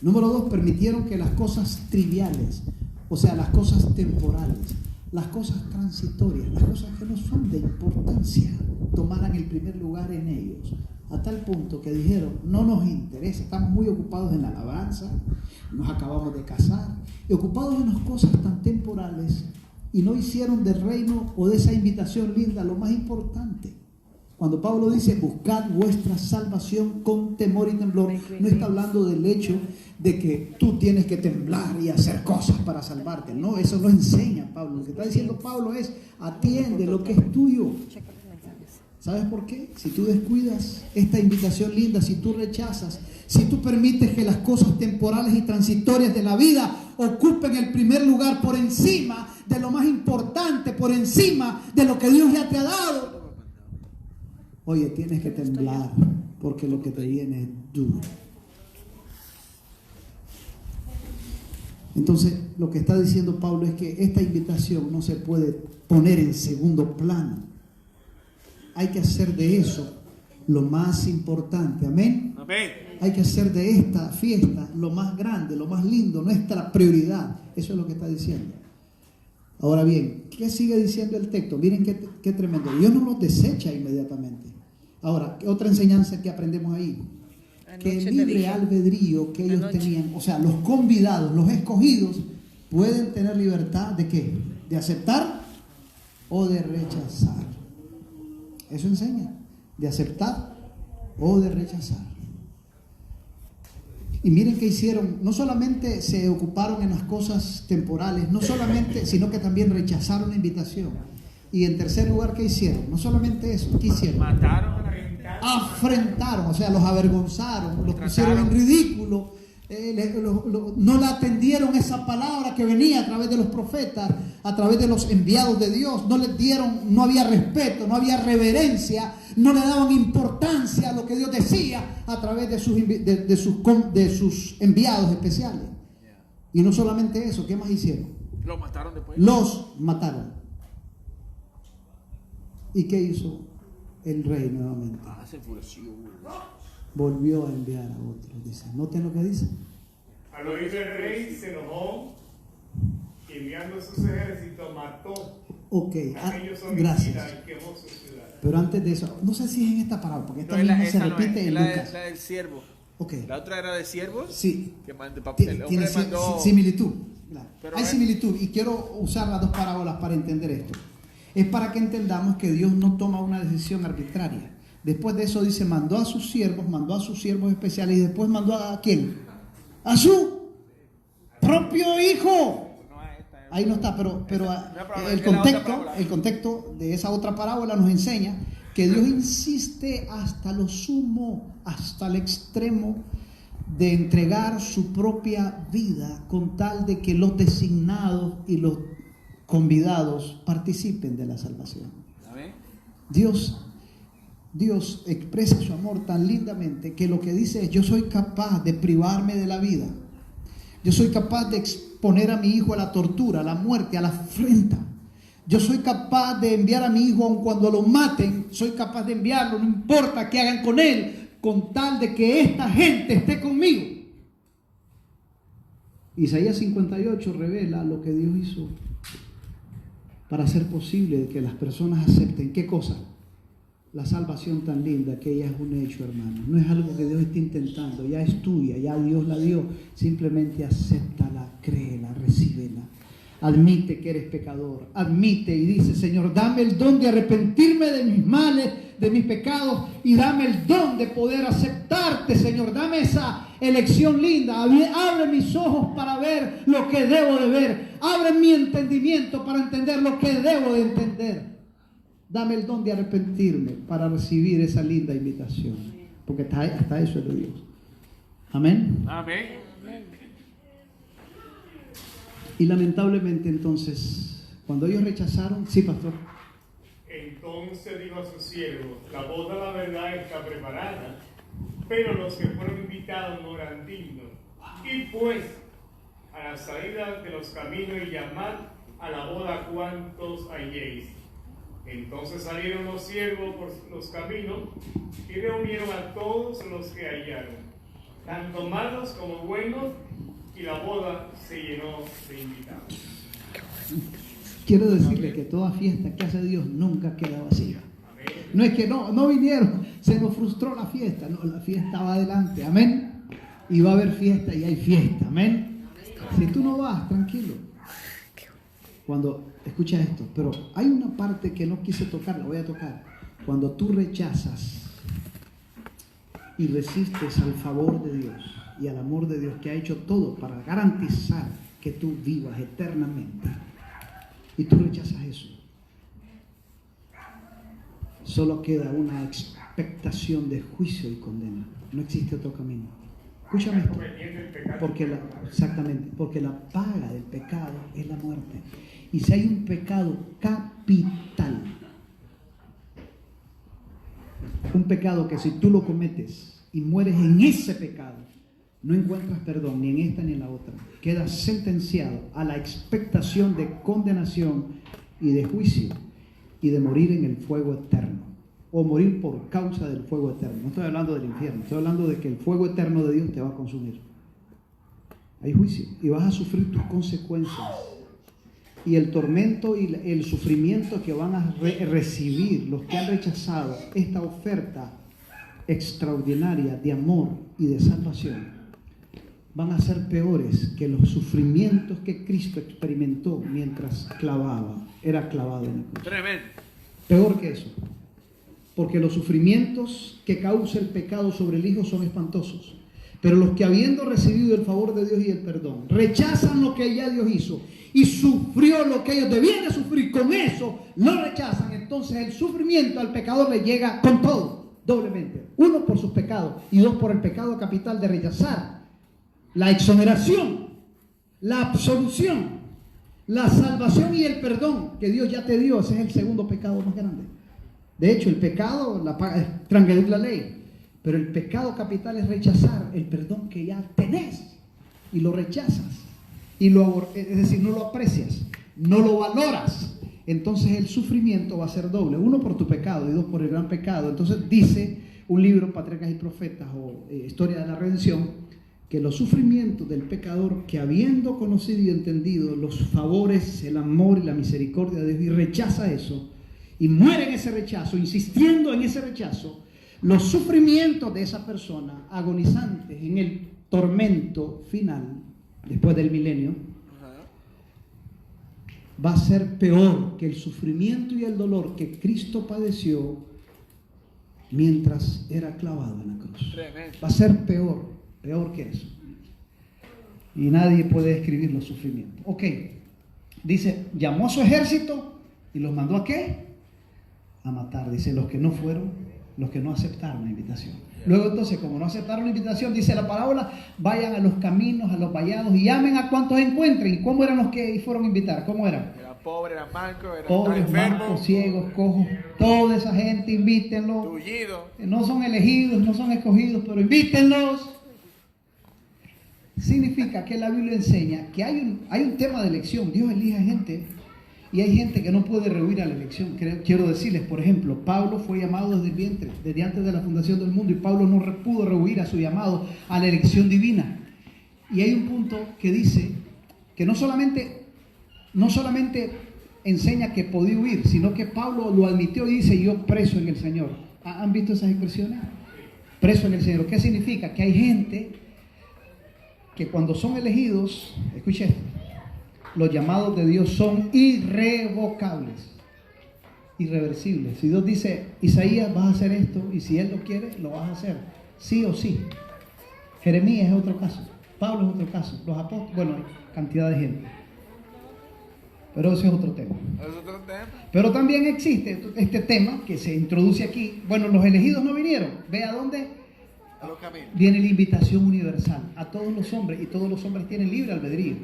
Número dos, permitieron que las cosas triviales, o sea, las cosas temporales, las cosas transitorias, las cosas que no son de importancia, tomaran el primer lugar en ellos. A tal punto que dijeron, no nos interesa, estamos muy ocupados en la alabanza, nos acabamos de casar, y ocupados en las cosas tan temporales, y no hicieron del reino o de esa invitación linda lo más importante. Cuando Pablo dice, buscad vuestra salvación con temor y temblor, no está hablando del hecho de que tú tienes que temblar y hacer cosas para salvarte. No, eso no enseña Pablo. Lo que está diciendo Pablo es, atiende lo que es tuyo. ¿Sabes por qué? Si tú descuidas esta invitación linda, si tú rechazas, si tú permites que las cosas temporales y transitorias de la vida ocupen el primer lugar por encima de lo más importante, por encima de lo que Dios ya te ha dado, oye, tienes que temblar porque lo que te viene es duro. Entonces, lo que está diciendo Pablo es que esta invitación no se puede poner en segundo plano. Hay que hacer de eso lo más importante. Amén. Amén. Hay que hacer de esta fiesta lo más grande, lo más lindo, nuestra prioridad. Eso es lo que está diciendo. Ahora bien, ¿qué sigue diciendo el texto? Miren qué tremendo. Dios no los desecha inmediatamente. Ahora, ¿qué otra enseñanza que aprendemos ahí? Que el libre albedrío que ellos tenían, o sea, los convidados, los escogidos, pueden tener libertad ¿de qué? De aceptar o de rechazar. Eso enseña, de aceptar o de rechazar. Y miren qué hicieron, no solamente se ocuparon en las cosas temporales, no solamente, sino que también rechazaron la invitación. Y en tercer lugar, ¿qué hicieron? No solamente eso, ¿qué hicieron? Mataron a la gente. Afrentaron, o sea, los avergonzaron, los pusieron en ridículo, no le atendieron esa palabra que venía a través de los profetas, a través de los enviados de Dios, no les dieron, no había respeto, no había reverencia, no le daban importancia a lo que Dios decía a través de sus enviados especiales. Y no solamente eso, ¿qué más hicieron? Lo mataron después. Los mataron. ¿Y qué hizo el rey nuevamente? Se enfureció. Volvió a enviar a otros. Dice, noten lo que dice. Al oír el rey se enojó y enviando sus ejércitos mató Ok, a aquellos homicidas gracias. y quemó su ciudad. Pero antes de eso, no sé si es en esta parábola, porque esta No, misma se esa no repite es, en la Lucas. del siervo. Ok, La otra era de siervos. sí, Que mandó, el tiene hombre mandó. similitud. Claro. Pero Hay es- similitud y quiero usar las dos parábolas para entender esto. Es para que entendamos que Dios no toma una decisión arbitraria. Después de eso dice, mandó a sus siervos especiales y después mandó a ¿quién? A su propio hijo. No, esta es- Ahí no está, pero parábola, el es la otra contexto, parábola. el contexto de esa otra parábola nos enseña que Dios insiste hasta lo sumo, hasta el extremo de entregar su propia vida con tal de que los designados y los convidados participen de la salvación. Amén. Dios expresa su amor tan lindamente que lo que dice es: yo soy capaz de privarme de la vida. Yo soy capaz de exponer a mi hijo a la tortura, a la muerte, a la afrenta. Yo soy capaz de enviar a mi hijo aun cuando lo maten. Soy capaz de enviarlo, no importa qué hagan con él, con tal de que esta gente esté conmigo. Isaías 58 revela lo que Dios hizo para hacer posible que las personas acepten. ¿Qué cosa? La salvación tan linda, que ella es un hecho, hermano. No es algo que Dios esté intentando, ya es tuya, ya Dios la dio. Simplemente acéptala, créela, recíbela. Admite que eres pecador, admite y dice: Señor, dame el don de arrepentirme de mis males, de mis pecados, y dame el don de poder aceptarte, Señor. Dame esa elección linda. Abre mis ojos para ver lo que debo de ver. Abre mi entendimiento para entender lo que debo de entender. Dame el don de arrepentirme para recibir esa linda invitación. Porque hasta eso es de Dios. Amén. Amén. Y lamentablemente entonces, cuando ellos rechazaron, sí, pastor. Entonces dijo a sus siervos: la boda, la verdad, está preparada, pero los que fueron invitados no eran dignos. Y pues, a la salida de los caminos, y llamad a la boda cuantos halléis. Entonces salieron los siervos por los caminos y reunieron a todos los que hallaron, tanto malos como buenos, y la boda se llenó de invitados. Quiero decirle que toda fiesta que hace Dios nunca queda vacía. No es que no vinieron, se nos frustró la fiesta. No, la fiesta va adelante. Amén. Y va a haber fiesta y hay fiesta. Amén. Si tú no vas, tranquilo. Cuando, escucha esto, pero hay una parte que no quise tocar, la voy a tocar. Cuando tú rechazas y resistes al favor de Dios y al amor de Dios, que ha hecho todo para garantizar que tú vivas eternamente, y tú rechazas eso, solo queda una expectación de juicio y condena. No existe otro camino. Escúchame esto, porque la paga del pecado es la muerte. Y si hay un pecado capital, un pecado que si tú lo cometes y mueres en ese pecado, no encuentras perdón ni en esta ni en la otra, quedas sentenciado a la expectación de condenación y de juicio y de morir en el fuego eterno, o morir por causa del fuego eterno. No estoy hablando del infierno, estoy hablando de que el fuego eterno de Dios te va a consumir. Hay juicio y vas a sufrir tus consecuencias, y el tormento y el sufrimiento que van a recibir los que han rechazado esta oferta extraordinaria de amor y de salvación van a ser peores que los sufrimientos que Cristo experimentó mientras era clavado en la cruz. Tremendo. Peor que eso, porque los sufrimientos que causa el pecado sobre el Hijo son espantosos, pero los que, habiendo recibido el favor de Dios y el perdón, rechazan lo que ya Dios hizo y sufrió lo que ellos debían de sufrir, con eso lo rechazan. Entonces el sufrimiento al pecador le llega con todo, doblemente. Uno, por sus pecados, y dos, por el pecado capital de rechazar la exoneración, la absolución, la salvación y el perdón que Dios ya te dio. Ese es el segundo pecado más grande. De hecho, el pecado es transgredir la ley, pero el pecado capital es rechazar el perdón que ya tenés y lo rechazas, es decir, no lo aprecias, no lo valoras. Entonces el sufrimiento va a ser doble: uno, por tu pecado, y dos, por el gran pecado. Entonces dice un libro, Patriarcas y Profetas, o Historia de la Redención, que los sufrimientos del pecador, que habiendo conocido y entendido los favores, el amor y la misericordia de Dios, y rechaza eso, y muere en ese rechazo, insistiendo en ese rechazo, los sufrimientos de esa persona agonizantes en el tormento final, después del milenio, va a ser peor que el sufrimiento y el dolor que Cristo padeció mientras era clavado en la cruz. Va a ser peor que eso. Y nadie puede describir los sufrimientos. Ok, dice, llamó a su ejército y los mandó ¿a qué? A matar. Dice, los que no fueron, los que no aceptaron la invitación. Luego entonces, como no aceptaron la invitación, dice la parábola: vayan a los caminos, a los vallados, y llamen a cuantos encuentren. ¿Y cómo eran los que fueron a invitar? ¿Cómo eran? pobres, eran mancos, eran Pobres, enfermos, mancos, ciegos, cojos, toda esa gente, invítenlos. tullidos. No son elegidos, no son escogidos, pero invítenlos. Significa que la Biblia enseña que hay un tema de elección. Dios elige gente y hay gente que no puede rehuir a la elección. Quiero decirles, por ejemplo, Pablo fue llamado desde el vientre, desde antes de la fundación del mundo, y Pablo no pudo rehuir a su llamado a la elección divina. Y hay un punto que dice que no solamente enseña que podía huir, sino que Pablo lo admitió y dice: yo preso en el Señor. ¿Han visto esas expresiones? Preso en el Señor. ¿Qué significa? Que hay gente que cuando son elegidos, escuche esto, los llamados de Dios son irrevocables, irreversibles. Si Dios dice: Isaías, vas a hacer esto, y si Él lo quiere, lo vas a hacer, sí o sí. Jeremías es otro caso, Pablo es otro caso, los apóstoles, bueno, hay cantidad de gente. Pero ese es otro tema. Es otro tema. Pero también existe este tema que se introduce aquí. Bueno, los elegidos no vinieron. ¿Ve a dónde? A los caminos. Viene la invitación universal a todos los hombres, y todos los hombres tienen libre albedrío.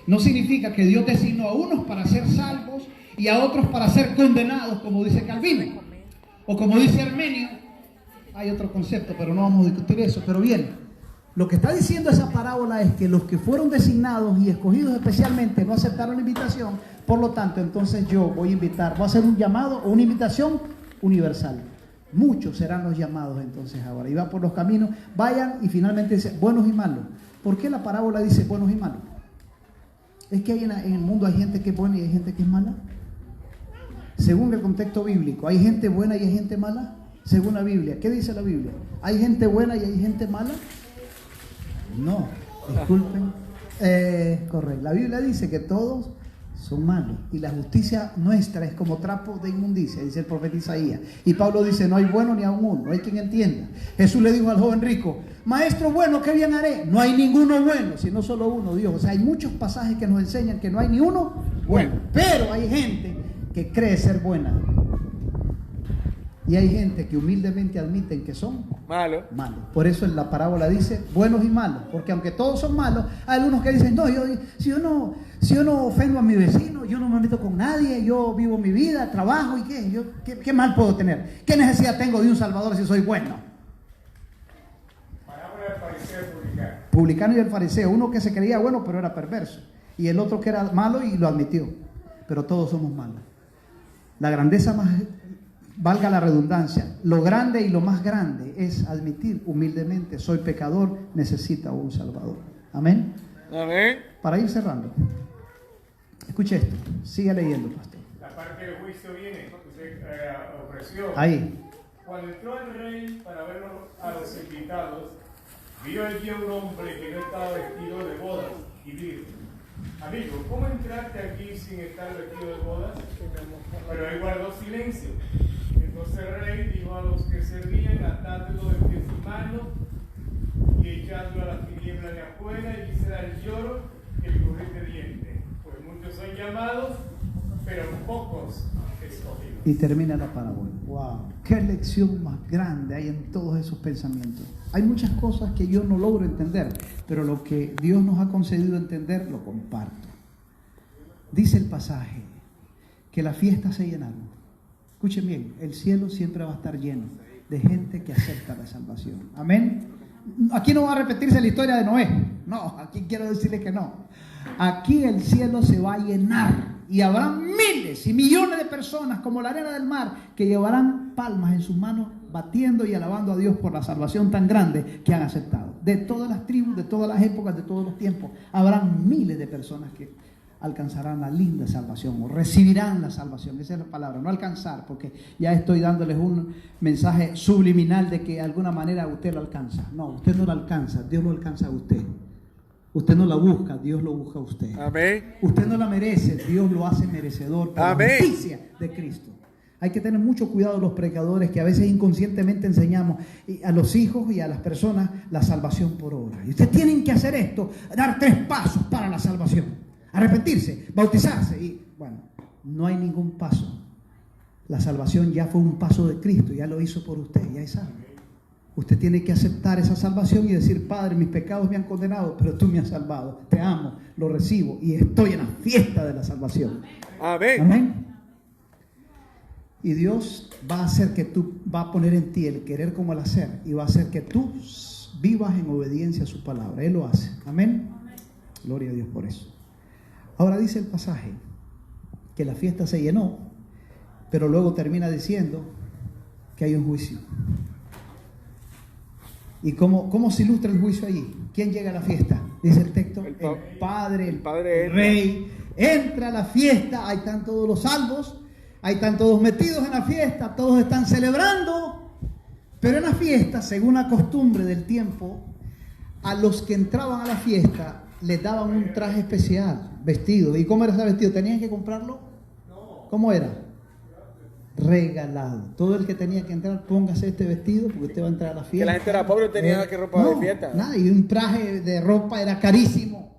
No significa que Dios designó a unos para ser salvos y a otros para ser condenados, como dice Calvino, o como dice Armenio. Hay otro concepto, pero no vamos a discutir eso. Pero bien, lo que está diciendo esa parábola es que los que fueron designados y escogidos especialmente no aceptaron la invitación. Por lo tanto, entonces yo voy a invitar, voy a hacer un llamado o una invitación universal. Muchos serán los llamados entonces ahora. Y va por los caminos, vayan, y finalmente dice buenos y malos. ¿Por qué la parábola dice buenos y malos? Es que en el mundo hay gente que es buena y hay gente que es mala. Según el contexto bíblico, ¿hay gente buena y hay gente mala? Según la Biblia, ¿qué dice la Biblia? ¿Hay gente buena y hay gente mala? No, disculpen. Correcto. La Biblia dice que todos son malos, y la justicia nuestra es como trapo de inmundicia, dice el profeta Isaías. Y Pablo dice: no hay bueno ni aun uno, no hay quien entienda. Jesús le dijo al joven rico: maestro bueno, ¿qué bien haré? No hay ninguno bueno, sino solo uno, Dios. O sea, hay muchos pasajes que nos enseñan que no hay ni uno bueno, pero hay gente que cree ser buena, y hay gente que humildemente admiten que son Malo. malos. Por eso en la parábola dice buenos y malos, porque aunque todos son malos, hay algunos que dicen: no, si yo no ofendo a mi vecino, yo no me meto con nadie, yo vivo mi vida, trabajo, y ¿qué mal puedo tener? ¿Qué necesidad tengo de un Salvador si soy bueno? Parábola del fariseo y publicano. Publicano y el fariseo, uno que se creía bueno pero era perverso, y el otro que era malo y lo admitió. Pero todos somos malos. La grandeza más, valga la redundancia, lo grande y lo más grande es admitir humildemente: soy pecador, necesito un Salvador. Amén. Amén. Para ir cerrando, escuche esto, sigue leyendo, pastor. La parte del juicio viene, usted ofreció. Ahí. Cuando entró el rey para ver a los invitados, vio allí a un hombre que no estaba vestido de bodas y dijo: amigo, ¿cómo entraste aquí sin estar vestido de bodas? Pero él guardó silencio. Entonces el rey dijo a los que servían: atádlo de pies y manos y echadlo a las tinieblas de afuera, y allí será el lloro y el crujir de dientes. Pues muchos son llamados, pero pocos escogidos. Y termina la parábola. Wow, qué lección más grande hay en todos esos pensamientos. Hay muchas cosas que yo no logro entender, pero lo que Dios nos ha concedido entender lo comparto. Dice el pasaje que las fiestas se llenaron. Escuchen bien, el cielo siempre va a estar lleno de gente que acepta la salvación. Amén. Aquí no va a repetirse la historia de Noé. No, aquí quiero decirles que no. Aquí el cielo se va a llenar y habrá miles y millones de personas como la arena del mar que llevarán palmas en sus manos, batiendo y alabando a Dios por la salvación tan grande que han aceptado. De todas las tribus, de todas las épocas, de todos los tiempos, habrán miles de personas que alcanzarán la linda salvación o recibirán la salvación. Esa es la palabra, no alcanzar, porque ya estoy dándoles un mensaje subliminal de que de alguna manera usted lo alcanza. No, usted no lo alcanza, Dios lo alcanza a usted. Usted no la busca, Dios lo busca a usted. Amén. Usted no la merece, Dios lo hace merecedor por Amén. la justicia de Cristo. Hay que tener mucho cuidado los predicadores que a veces inconscientemente enseñamos a los hijos y a las personas la salvación por obra. Y ustedes tienen que hacer esto, dar 3 pasos para la salvación: arrepentirse, bautizarse, y bueno, no hay ningún paso. La salvación ya fue un paso de Cristo, ya lo hizo por usted, ya es salvo. Usted tiene que aceptar esa salvación y decir, Padre, mis pecados me han condenado, pero tú me has salvado. Te amo, lo recibo y estoy en la fiesta de la salvación. Amén. Amén. Y Dios va a hacer que tú, va a poner en ti el querer como el hacer, y va a hacer que tú vivas en obediencia a su palabra. Él lo hace. Amén. Gloria a Dios por eso. Ahora dice el pasaje que la fiesta se llenó, pero luego termina diciendo que hay un juicio. ¿Y cómo se ilustra el juicio allí? ¿Quién llega a la fiesta? Dice el texto, el Padre, el Rey, entra a la fiesta, ahí están todos los salvos, ahí están todos metidos en la fiesta, todos están celebrando, pero en la fiesta, según la costumbre del tiempo, a los que entraban a la fiesta les daban un traje especial, vestido. ¿Y cómo era ese vestido? ¿Tenían que comprarlo? ¿Cómo era? Regalado. Todo el que tenía que entrar, póngase este vestido porque usted va a entrar a la fiesta. Que la gente era pobre, tenía que ropa de fiesta. Nada, y un traje de ropa era carísimo.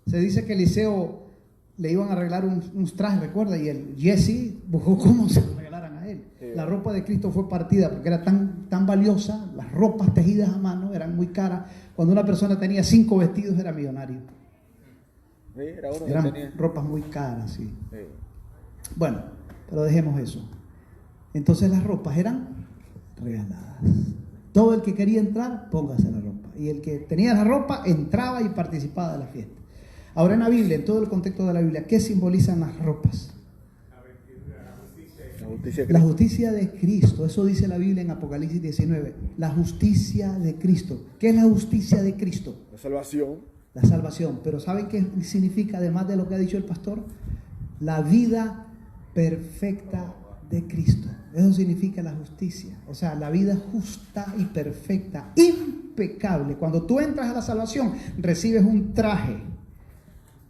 Se dice que Eliseo le iban a arreglar unos trajes, recuerda, y el Jesse buscó cómo se lo regalaran a él. Sí. La ropa de Cristo fue partida porque era tan valiosa, las ropas tejidas a mano eran muy caras. Cuando una persona tenía 5 vestidos era millonario. Sí, era uno eran que tenía ropas muy caras, sí. Sí. Bueno, pero dejemos eso. Entonces las ropas eran regaladas. Todo el que quería entrar, póngase la ropa. Y el que tenía la ropa entraba y participaba de la fiesta. Ahora en la Biblia, en todo el contexto de la Biblia, ¿qué simbolizan las ropas? La justicia de Cristo. Eso dice la Biblia en Apocalipsis 19. La justicia de Cristo. ¿Qué es la justicia de Cristo? La salvación. La salvación. Pero ¿saben qué significa, además de lo que ha dicho el pastor? La vida perfecta de Cristo. Eso significa la justicia. O sea, la vida justa y perfecta, impecable. Cuando tú entras a la salvación, recibes un traje.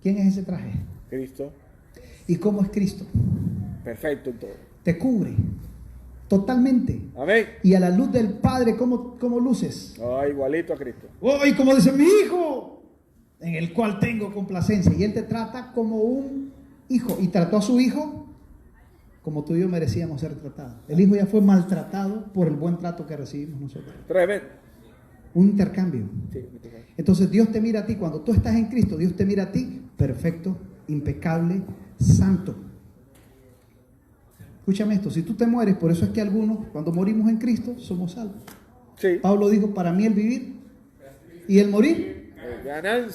¿Quién es ese traje? Cristo. ¿Y cómo es Cristo? Perfecto en todo. Te cubre totalmente. Amén. Y a la luz del Padre, ¿cómo luces? Oh, igualito a Cristo. Oh, y como dice mi hijo, en el cual tengo complacencia. Y Él te trata como un hijo. Y trató a su hijo como tú y yo merecíamos ser tratados. El hijo ya fue maltratado por el buen trato que recibimos nosotros. Tremendo. Un intercambio. Sí, entonces Dios te mira a ti, cuando tú estás en Cristo, Dios te mira a ti, perfecto, impecable, santo. Escúchame esto, si tú te mueres, por eso es que algunos, cuando morimos en Cristo, somos salvos. Sí. Pablo dijo, para mí el vivir y el morir.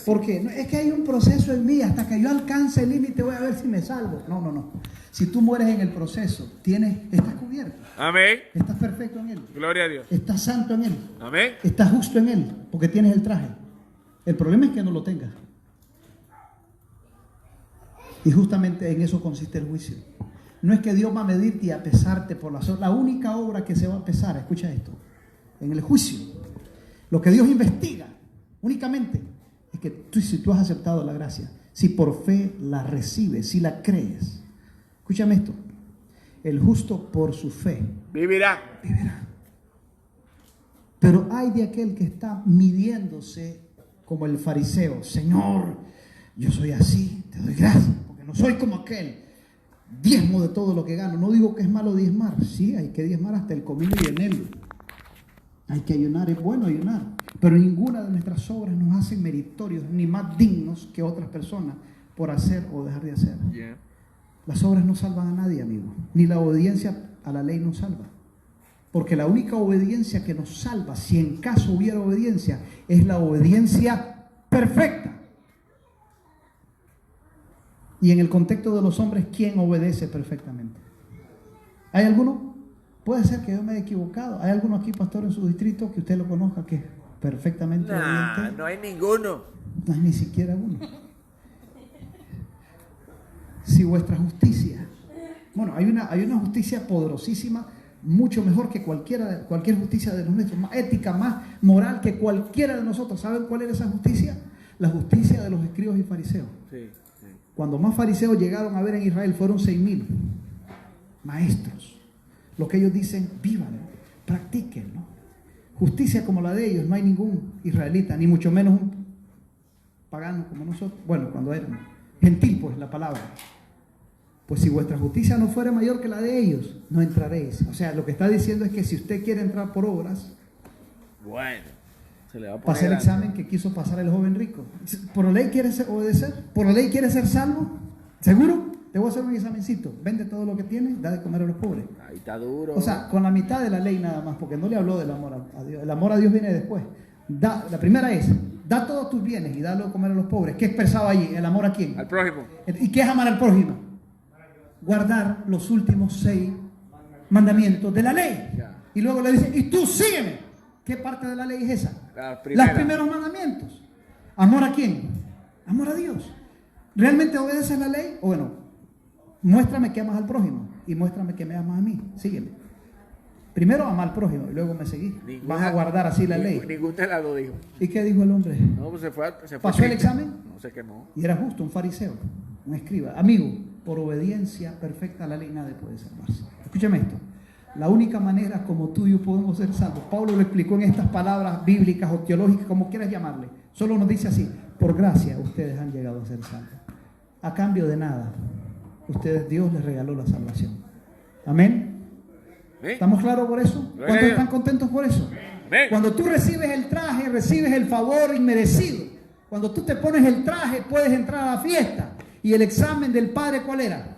¿Por qué? No, es que hay un proceso en mí, hasta que yo alcance el límite voy a ver si me salvo. No. Si tú mueres en el proceso, estás cubierto. Amén. Estás perfecto en Él. Gloria a Dios. Estás santo en Él. Amén. Estás justo en Él, porque tienes el traje. El problema es que no lo tengas. Y justamente en eso consiste el juicio. No es que Dios va a medirte y a pesarte por las obras. La única obra que se va a pesar, escucha esto, en el juicio, lo que Dios investiga únicamente es que si tú has aceptado la gracia, si por fe la recibes, si la crees. Escúchame esto, el justo por su fe vivirá. Pero hay de aquel que está midiéndose como el fariseo. Señor, yo soy así, te doy gracias, porque no soy como aquel. Diezmo de todo lo que gano. No digo que es malo diezmar. Sí, hay que diezmar hasta el comino y eneldo. Hay que ayunar, es bueno ayunar. Pero ninguna de nuestras obras nos hace meritorios ni más dignos que otras personas por hacer o dejar de hacer. Yeah. Las obras no salvan a nadie, amigo. Ni la obediencia a la ley nos salva. Porque la única obediencia que nos salva, si en caso hubiera obediencia, es la obediencia perfecta. Y en el contexto de los hombres, ¿quién obedece perfectamente? ¿Hay alguno? Puede ser que yo me haya equivocado. ¿Hay alguno aquí, pastor, en su distrito que usted lo conozca que es perfectamente obediente? No hay ninguno. No hay ni siquiera uno. Si vuestra justicia, bueno, hay una justicia poderosísima, mucho mejor que cualquier justicia de los nuestros, más ética, más moral que cualquiera de nosotros. ¿Saben cuál era esa justicia? La justicia de los escribas y fariseos. Sí. Cuando más fariseos llegaron a ver en Israel, fueron 6,000 maestros. Lo que ellos dicen, vívanlo, practíquenlo. Justicia como la de ellos, no hay ningún israelita, ni mucho menos un pagano como nosotros. Bueno, cuando eran gentil, pues la palabra. Pues si vuestra justicia no fuera mayor que la de ellos, no entraréis. O sea, lo que está diciendo es que si usted quiere entrar por obras, Bueno, se le va a poner. Pasé el examen que quiso pasar el joven rico. ¿Por la ley quieres obedecer? ¿Por la ley quieres ser salvo? ¿Seguro? Te voy a hacer un examencito. Vende todo lo que tienes, da de comer a los pobres. Ahí está duro. O sea, con la mitad de la ley nada más, porque no le habló del amor a Dios. El amor a Dios viene después. La primera es, da todos tus bienes y dalo de comer a los pobres. ¿Qué expresaba allí? ¿El amor a quién? Al prójimo. ¿Y qué es amar al prójimo? Guardar los últimos 6 mandamientos de la ley. Ya. Y luego le dice, y tú sígueme. ¿Qué parte de la ley es esa? Los primeros mandamientos. ¿Amor a quién? Amor a Dios. ¿Realmente obedeces la ley? O bueno, muéstrame que amas al prójimo y muéstrame que me amas a mí. Sígueme. Primero ama al prójimo y luego me seguís. Vas a guardar así la ley. Ningún te la lo dijo. ¿Y qué dijo el hombre? No, pues se fue ¿Pasó el examen? No, se quemó. Y era justo, un fariseo, un escriba. Amigo, por obediencia perfecta a la ley nadie puede salvarse. Escúchame esto. La única manera como tú y yo podemos ser salvos, Pablo lo explicó en estas palabras bíblicas o teológicas, como quieras llamarle. Solo nos dice así: por gracia ustedes han llegado a ser salvos. A cambio de nada, Dios les regaló la salvación. Amén. ¿Sí? ¿Estamos claros por eso? ¿Cuántos están contentos por eso? ¿Sí? Cuando tú recibes el traje, recibes el favor inmerecido. Cuando tú te pones el traje, puedes entrar a la fiesta. ¿Y el examen del Padre cuál era?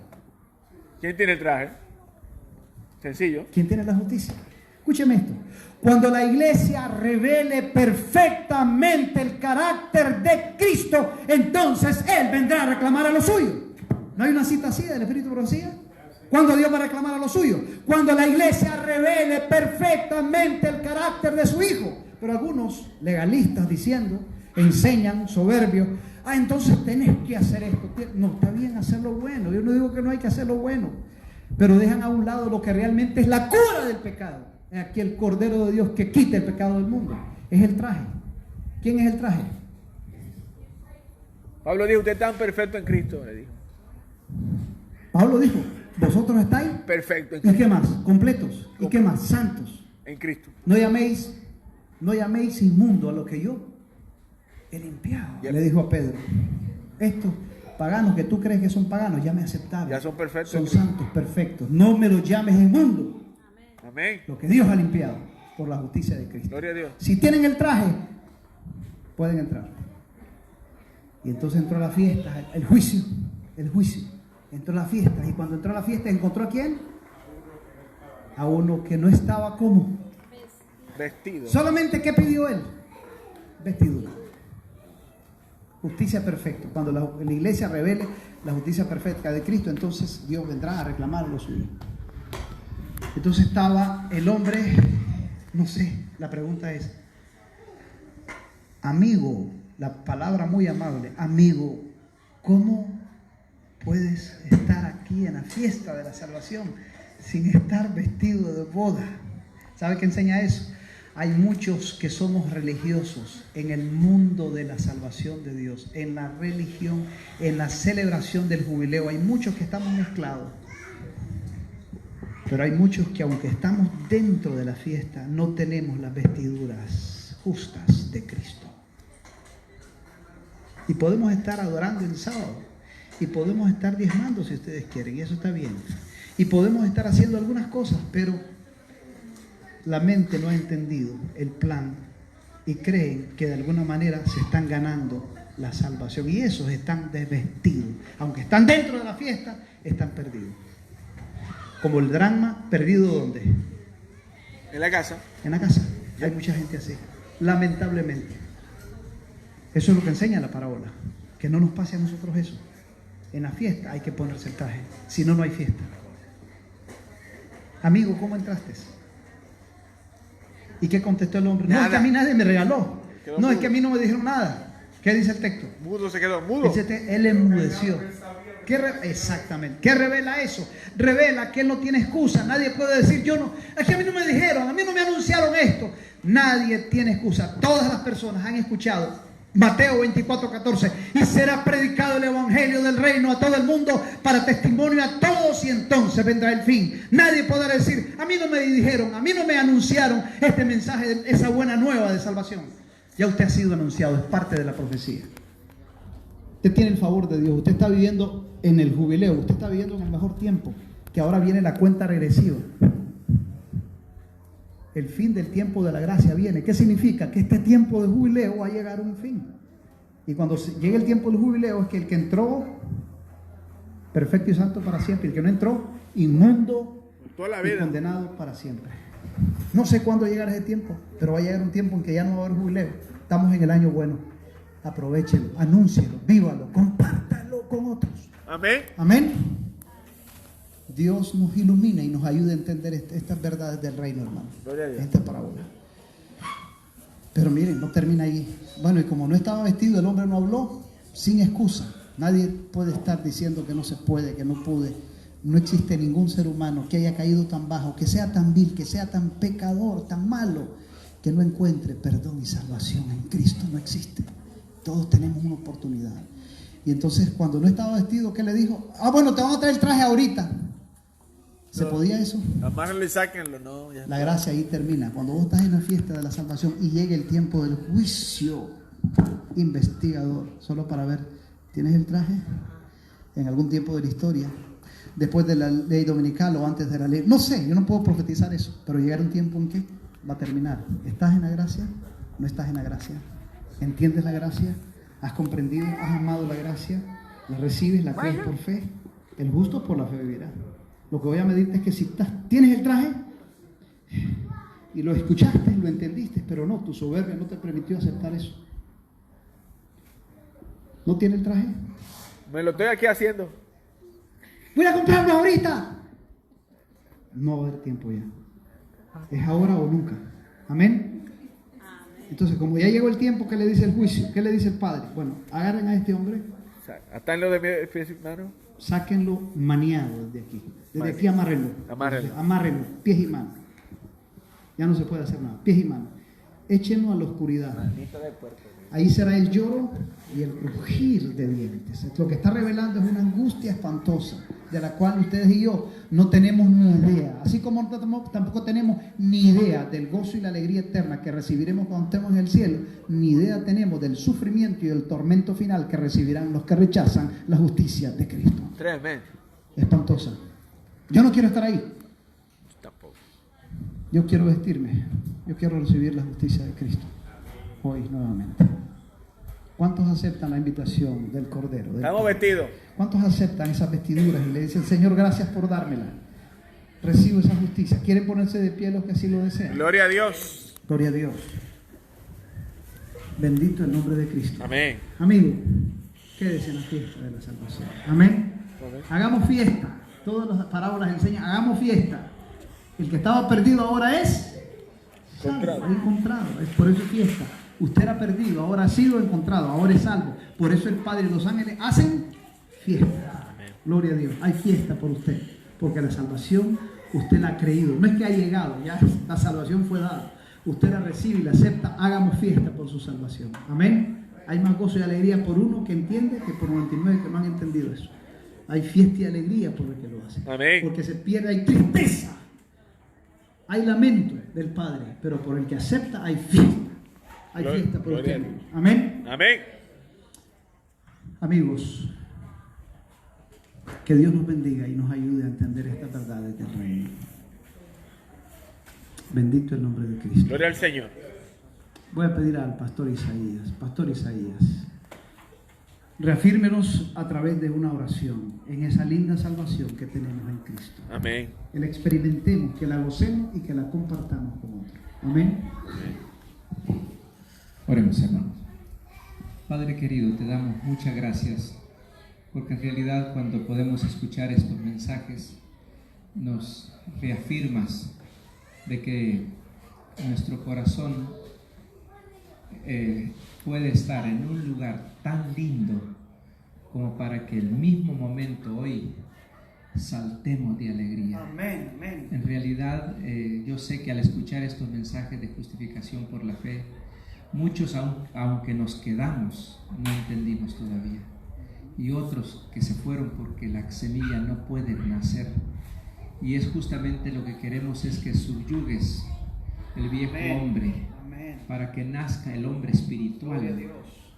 ¿Quién tiene el traje? Sencillo. ¿Quién tiene la justicia? Escúcheme esto. Cuando la iglesia revele perfectamente el carácter de Cristo, entonces Él vendrá a reclamar a lo suyo. ¿No hay una cita así del Espíritu de Profecía? ¿Cuándo Dios va a reclamar a lo suyo? Cuando la iglesia revele perfectamente el carácter de su Hijo. Pero algunos legalistas diciendo, enseñan, soberbios, entonces tenés que hacer esto. No, está bien hacer lo bueno. Yo no digo que no hay que hacer lo bueno, pero dejan a un lado lo que realmente es la cura del pecado. Es aquí el Cordero de Dios que quita el pecado del mundo. Es el traje. ¿Quién es el traje? Pablo dijo, usted es tan perfecto en Cristo, le dijo. Pablo dijo, vosotros estáis perfecto en ¿y Cristo. qué más? Completos. ¿Y qué más? Santos. En Cristo. No llaméis inmundo a lo que yo he limpiado. Yep. Le dijo a Pedro, estos paganos que tú crees que son paganos, ya me aceptaron. Ya son perfectos. Son santos, perfectos. No me los llames inmundo. Amén. Lo que Dios ha limpiado por la justicia de Cristo. Gloria a Dios. Si tienen el traje, pueden entrar. Y entonces entró a la fiesta, el juicio. Entró a la fiesta. Y cuando entró a la fiesta, ¿encontró a quién? A uno que no estaba como Vestido. solamente, ¿qué pidió él? Vestidura. Justicia perfecta. Cuando la iglesia revele la justicia perfecta de Cristo, entonces Dios vendrá a reclamar lo suyo. Entonces estaba el hombre, no sé, la pregunta es, amigo, la palabra muy amable, amigo, ¿cómo puedes estar aquí en la fiesta de la salvación sin estar vestido de boda? ¿Sabe qué enseña eso? Hay muchos que somos religiosos en el mundo de la salvación de Dios, en la religión, en la celebración del jubileo. Hay muchos que estamos mezclados. Pero hay muchos que aunque estamos dentro de la fiesta, no tenemos las vestiduras justas de Cristo. Y podemos estar adorando el sábado. Y podemos estar diezmando si ustedes quieren. Y eso está bien. Y podemos estar haciendo algunas cosas, pero la mente no ha entendido el plan. Y creen que de alguna manera se están ganando la salvación. Y esos están desvestidos. Aunque están dentro de la fiesta, están perdidos. Como el drama, perdido ¿dónde? En la casa. En la casa. Hay mucha gente así, lamentablemente. Eso es lo que enseña la parábola. Que no nos pase a nosotros eso. En la fiesta hay que ponerse el traje. Si no, no hay fiesta. Amigo, ¿cómo entraste? ¿Y qué contestó el hombre? Nada. No, es que a mí nadie me regaló. Quedó No, es mudo. que a mí no me dijeron nada. ¿Qué dice el texto? Mudo se quedó. Mudo. Él enmudeció. Exactamente. ¿Qué revela eso? Revela que él no tiene excusa. Nadie puede decir, yo no, es que a mí no me dijeron, a mí no me anunciaron esto. Nadie tiene excusa. Todas las personas han escuchado Mateo 24:14, y será predicado el evangelio del reino a todo el mundo para testimonio a todos, y entonces vendrá el fin. Nadie podrá decir, a mí no me dijeron, a mí no me anunciaron este mensaje, esa buena nueva de salvación. Ya usted ha sido anunciado, es parte de la profecía. Usted tiene el favor de Dios, usted está viviendo en el jubileo, usted está viviendo en el mejor tiempo, que ahora viene la cuenta regresiva. El fin del tiempo de la gracia viene. ¿Qué significa? Que este tiempo de jubileo va a llegar a un fin. Y cuando llegue el tiempo del jubileo es que el que entró, perfecto y santo para siempre. El que no entró, inmundo toda la y vida, condenado para siempre. No sé cuándo llegará ese tiempo, pero va a llegar un tiempo en que ya no va a haber jubileo. Estamos en el año bueno. Aprovechenlo, anúncielo, vívalo, compártalo con otros. amén. Amén. Dios nos ilumina y nos ayuda a entender estas verdades del reino, hermano. Gloria a Dios. Esta parábola. Pero miren, no termina ahí. Bueno, y como no estaba vestido, el hombre no habló, sin excusa. Nadie puede estar diciendo que no se puede, que no pude. No existe ningún ser humano que haya caído tan bajo, que sea tan vil, que sea tan pecador, tan malo, que no encuentre perdón y salvación en Cristo. No existe. Todos tenemos una oportunidad. Y entonces cuando no estaba vestido, ¿qué le dijo? Ah, bueno, te van a traer el traje ahorita. ¿Se podía eso? Amárrenlo y sáquenlo, no. Ya La gracia ahí termina. Cuando vos estás en la fiesta de la salvación y llegue el tiempo del juicio investigador, solo para ver, ¿tienes el traje? En algún tiempo de la historia, después de la ley dominical o antes de la ley, no sé, yo no puedo profetizar eso, pero llegará un tiempo en que va a terminar. ¿Estás en la gracia? ¿No estás en la gracia? ¿Entiendes la gracia? ¿Has comprendido? ¿Has amado la gracia? ¿La recibes? ¿La crees por fe? El justo por la fe vivirá. Lo que voy a medirte es que si tienes el traje y lo escuchaste, lo entendiste, pero no, tu soberbia no te permitió aceptar eso. ¿No tiene el traje? me lo estoy aquí haciendo. Voy a comprarlo ahorita. No va a haber tiempo ya. Es ahora o nunca. Amén. Entonces, como ya llegó el tiempo, ¿qué le dice el juicio? ¿Qué le dice el Padre? Bueno, agarren a este hombre, O sea, atáenlo de mi pies y manos. sáquenlo maniado desde aquí. Desde aquí amárrenlo. Amárrenlo. Amárrenlo, pies y manos. Ya no se puede hacer nada. Pies y manos. Échenlo a la oscuridad. Ahí será el lloro y el crujir de dientes. Lo que está revelando es una angustia espantosa, de la cual ustedes y yo no tenemos ni idea. Así como tampoco tenemos ni idea del gozo y la alegría eterna que recibiremos cuando estemos en el cielo, ni idea tenemos del sufrimiento y del tormento final que recibirán los que rechazan la justicia de Cristo. Tremendo. Espantosa. Yo no quiero estar ahí. Tampoco. Yo quiero vestirme. Yo quiero recibir la justicia de Cristo. Hoy nuevamente. ¿Cuántos aceptan la invitación del Cordero? Estamos vestidos. ¿Cuántos aceptan esas vestiduras y le dicen, Señor, gracias por dármela? Recibo esa justicia. ¿Quieren ponerse de pie los que así lo desean? Gloria a Dios. Gloria a Dios. Bendito el nombre de Cristo. Amén. Amigo, quédese en la fiesta de la salvación. Amén. Amén. Hagamos fiesta. Todas las parábolas enseñan, hagamos fiesta. El que estaba perdido ahora es Encontrado. salvo, encontrado. Es por eso es fiesta. Usted era perdido, ahora ha sido encontrado, ahora es salvo. Por eso el Padre y los ángeles hacen fiesta. Amén. Gloria a Dios. Hay fiesta por usted, porque la salvación usted la ha creído. No es que ha llegado, ya la salvación fue dada. Usted la recibe y la acepta. Hagamos fiesta por su salvación. Amén. Hay más gozo y alegría por uno que entiende que por 99 que no han entendido eso. Hay fiesta y alegría por el que lo hace. Amén. Porque se pierde, hay tristeza. Hay lamento del Padre, pero por el que acepta hay fiesta. Hay fiesta por Gloria a usted. Dios. Amén. Amén. Amigos, que Dios nos bendiga y nos ayude a entender estas verdades del reino. Bendito el nombre de Cristo. Gloria al Señor. Voy a pedir al pastor Isaías. Pastor Isaías, reafírmenos a través de una oración en esa linda salvación que tenemos en Cristo. Amén. Que la experimentemos, que la gocemos y que la compartamos con otros. Amén. Oremos, hermanos. Padre querido, te damos muchas gracias, porque en realidad cuando podemos escuchar estos mensajes, nos reafirmas de que nuestro corazón puede estar en un lugar tan lindo como para que el mismo momento hoy saltemos de alegría. Amén, amén. En realidad, yo sé que al escuchar estos mensajes de justificación por la fe, muchos, aunque nos quedamos, no entendimos todavía. Y otros que se fueron porque la semilla no puede nacer. Y es justamente lo que queremos, es que subyugues el viejo hombre para que nazca el hombre espiritual.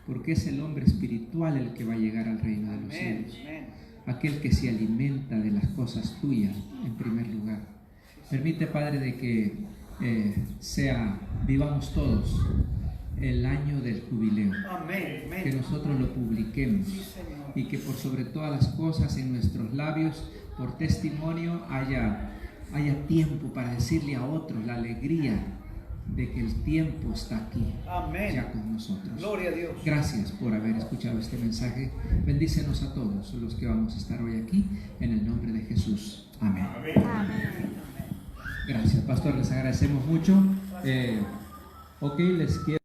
Porque es el hombre espiritual el que va a llegar al reino de los cielos. Aquel que se alimenta de las cosas tuyas en primer lugar. Permite, Padre, de que vivamos todos el año del jubileo. Amén. Amén. Que nosotros lo publiquemos Sí, Señor. y que por sobre todas las cosas en nuestros labios, por testimonio, haya tiempo para decirle a otros la alegría de que el tiempo está aquí, Amén. ya con nosotros. Gloria a Dios. Gracias por haber escuchado este mensaje. Bendícenos a todos los que vamos a estar hoy aquí, en el nombre de Jesús. Amén. Amén. Gracias, pastor, les agradecemos mucho. Ok, les quiero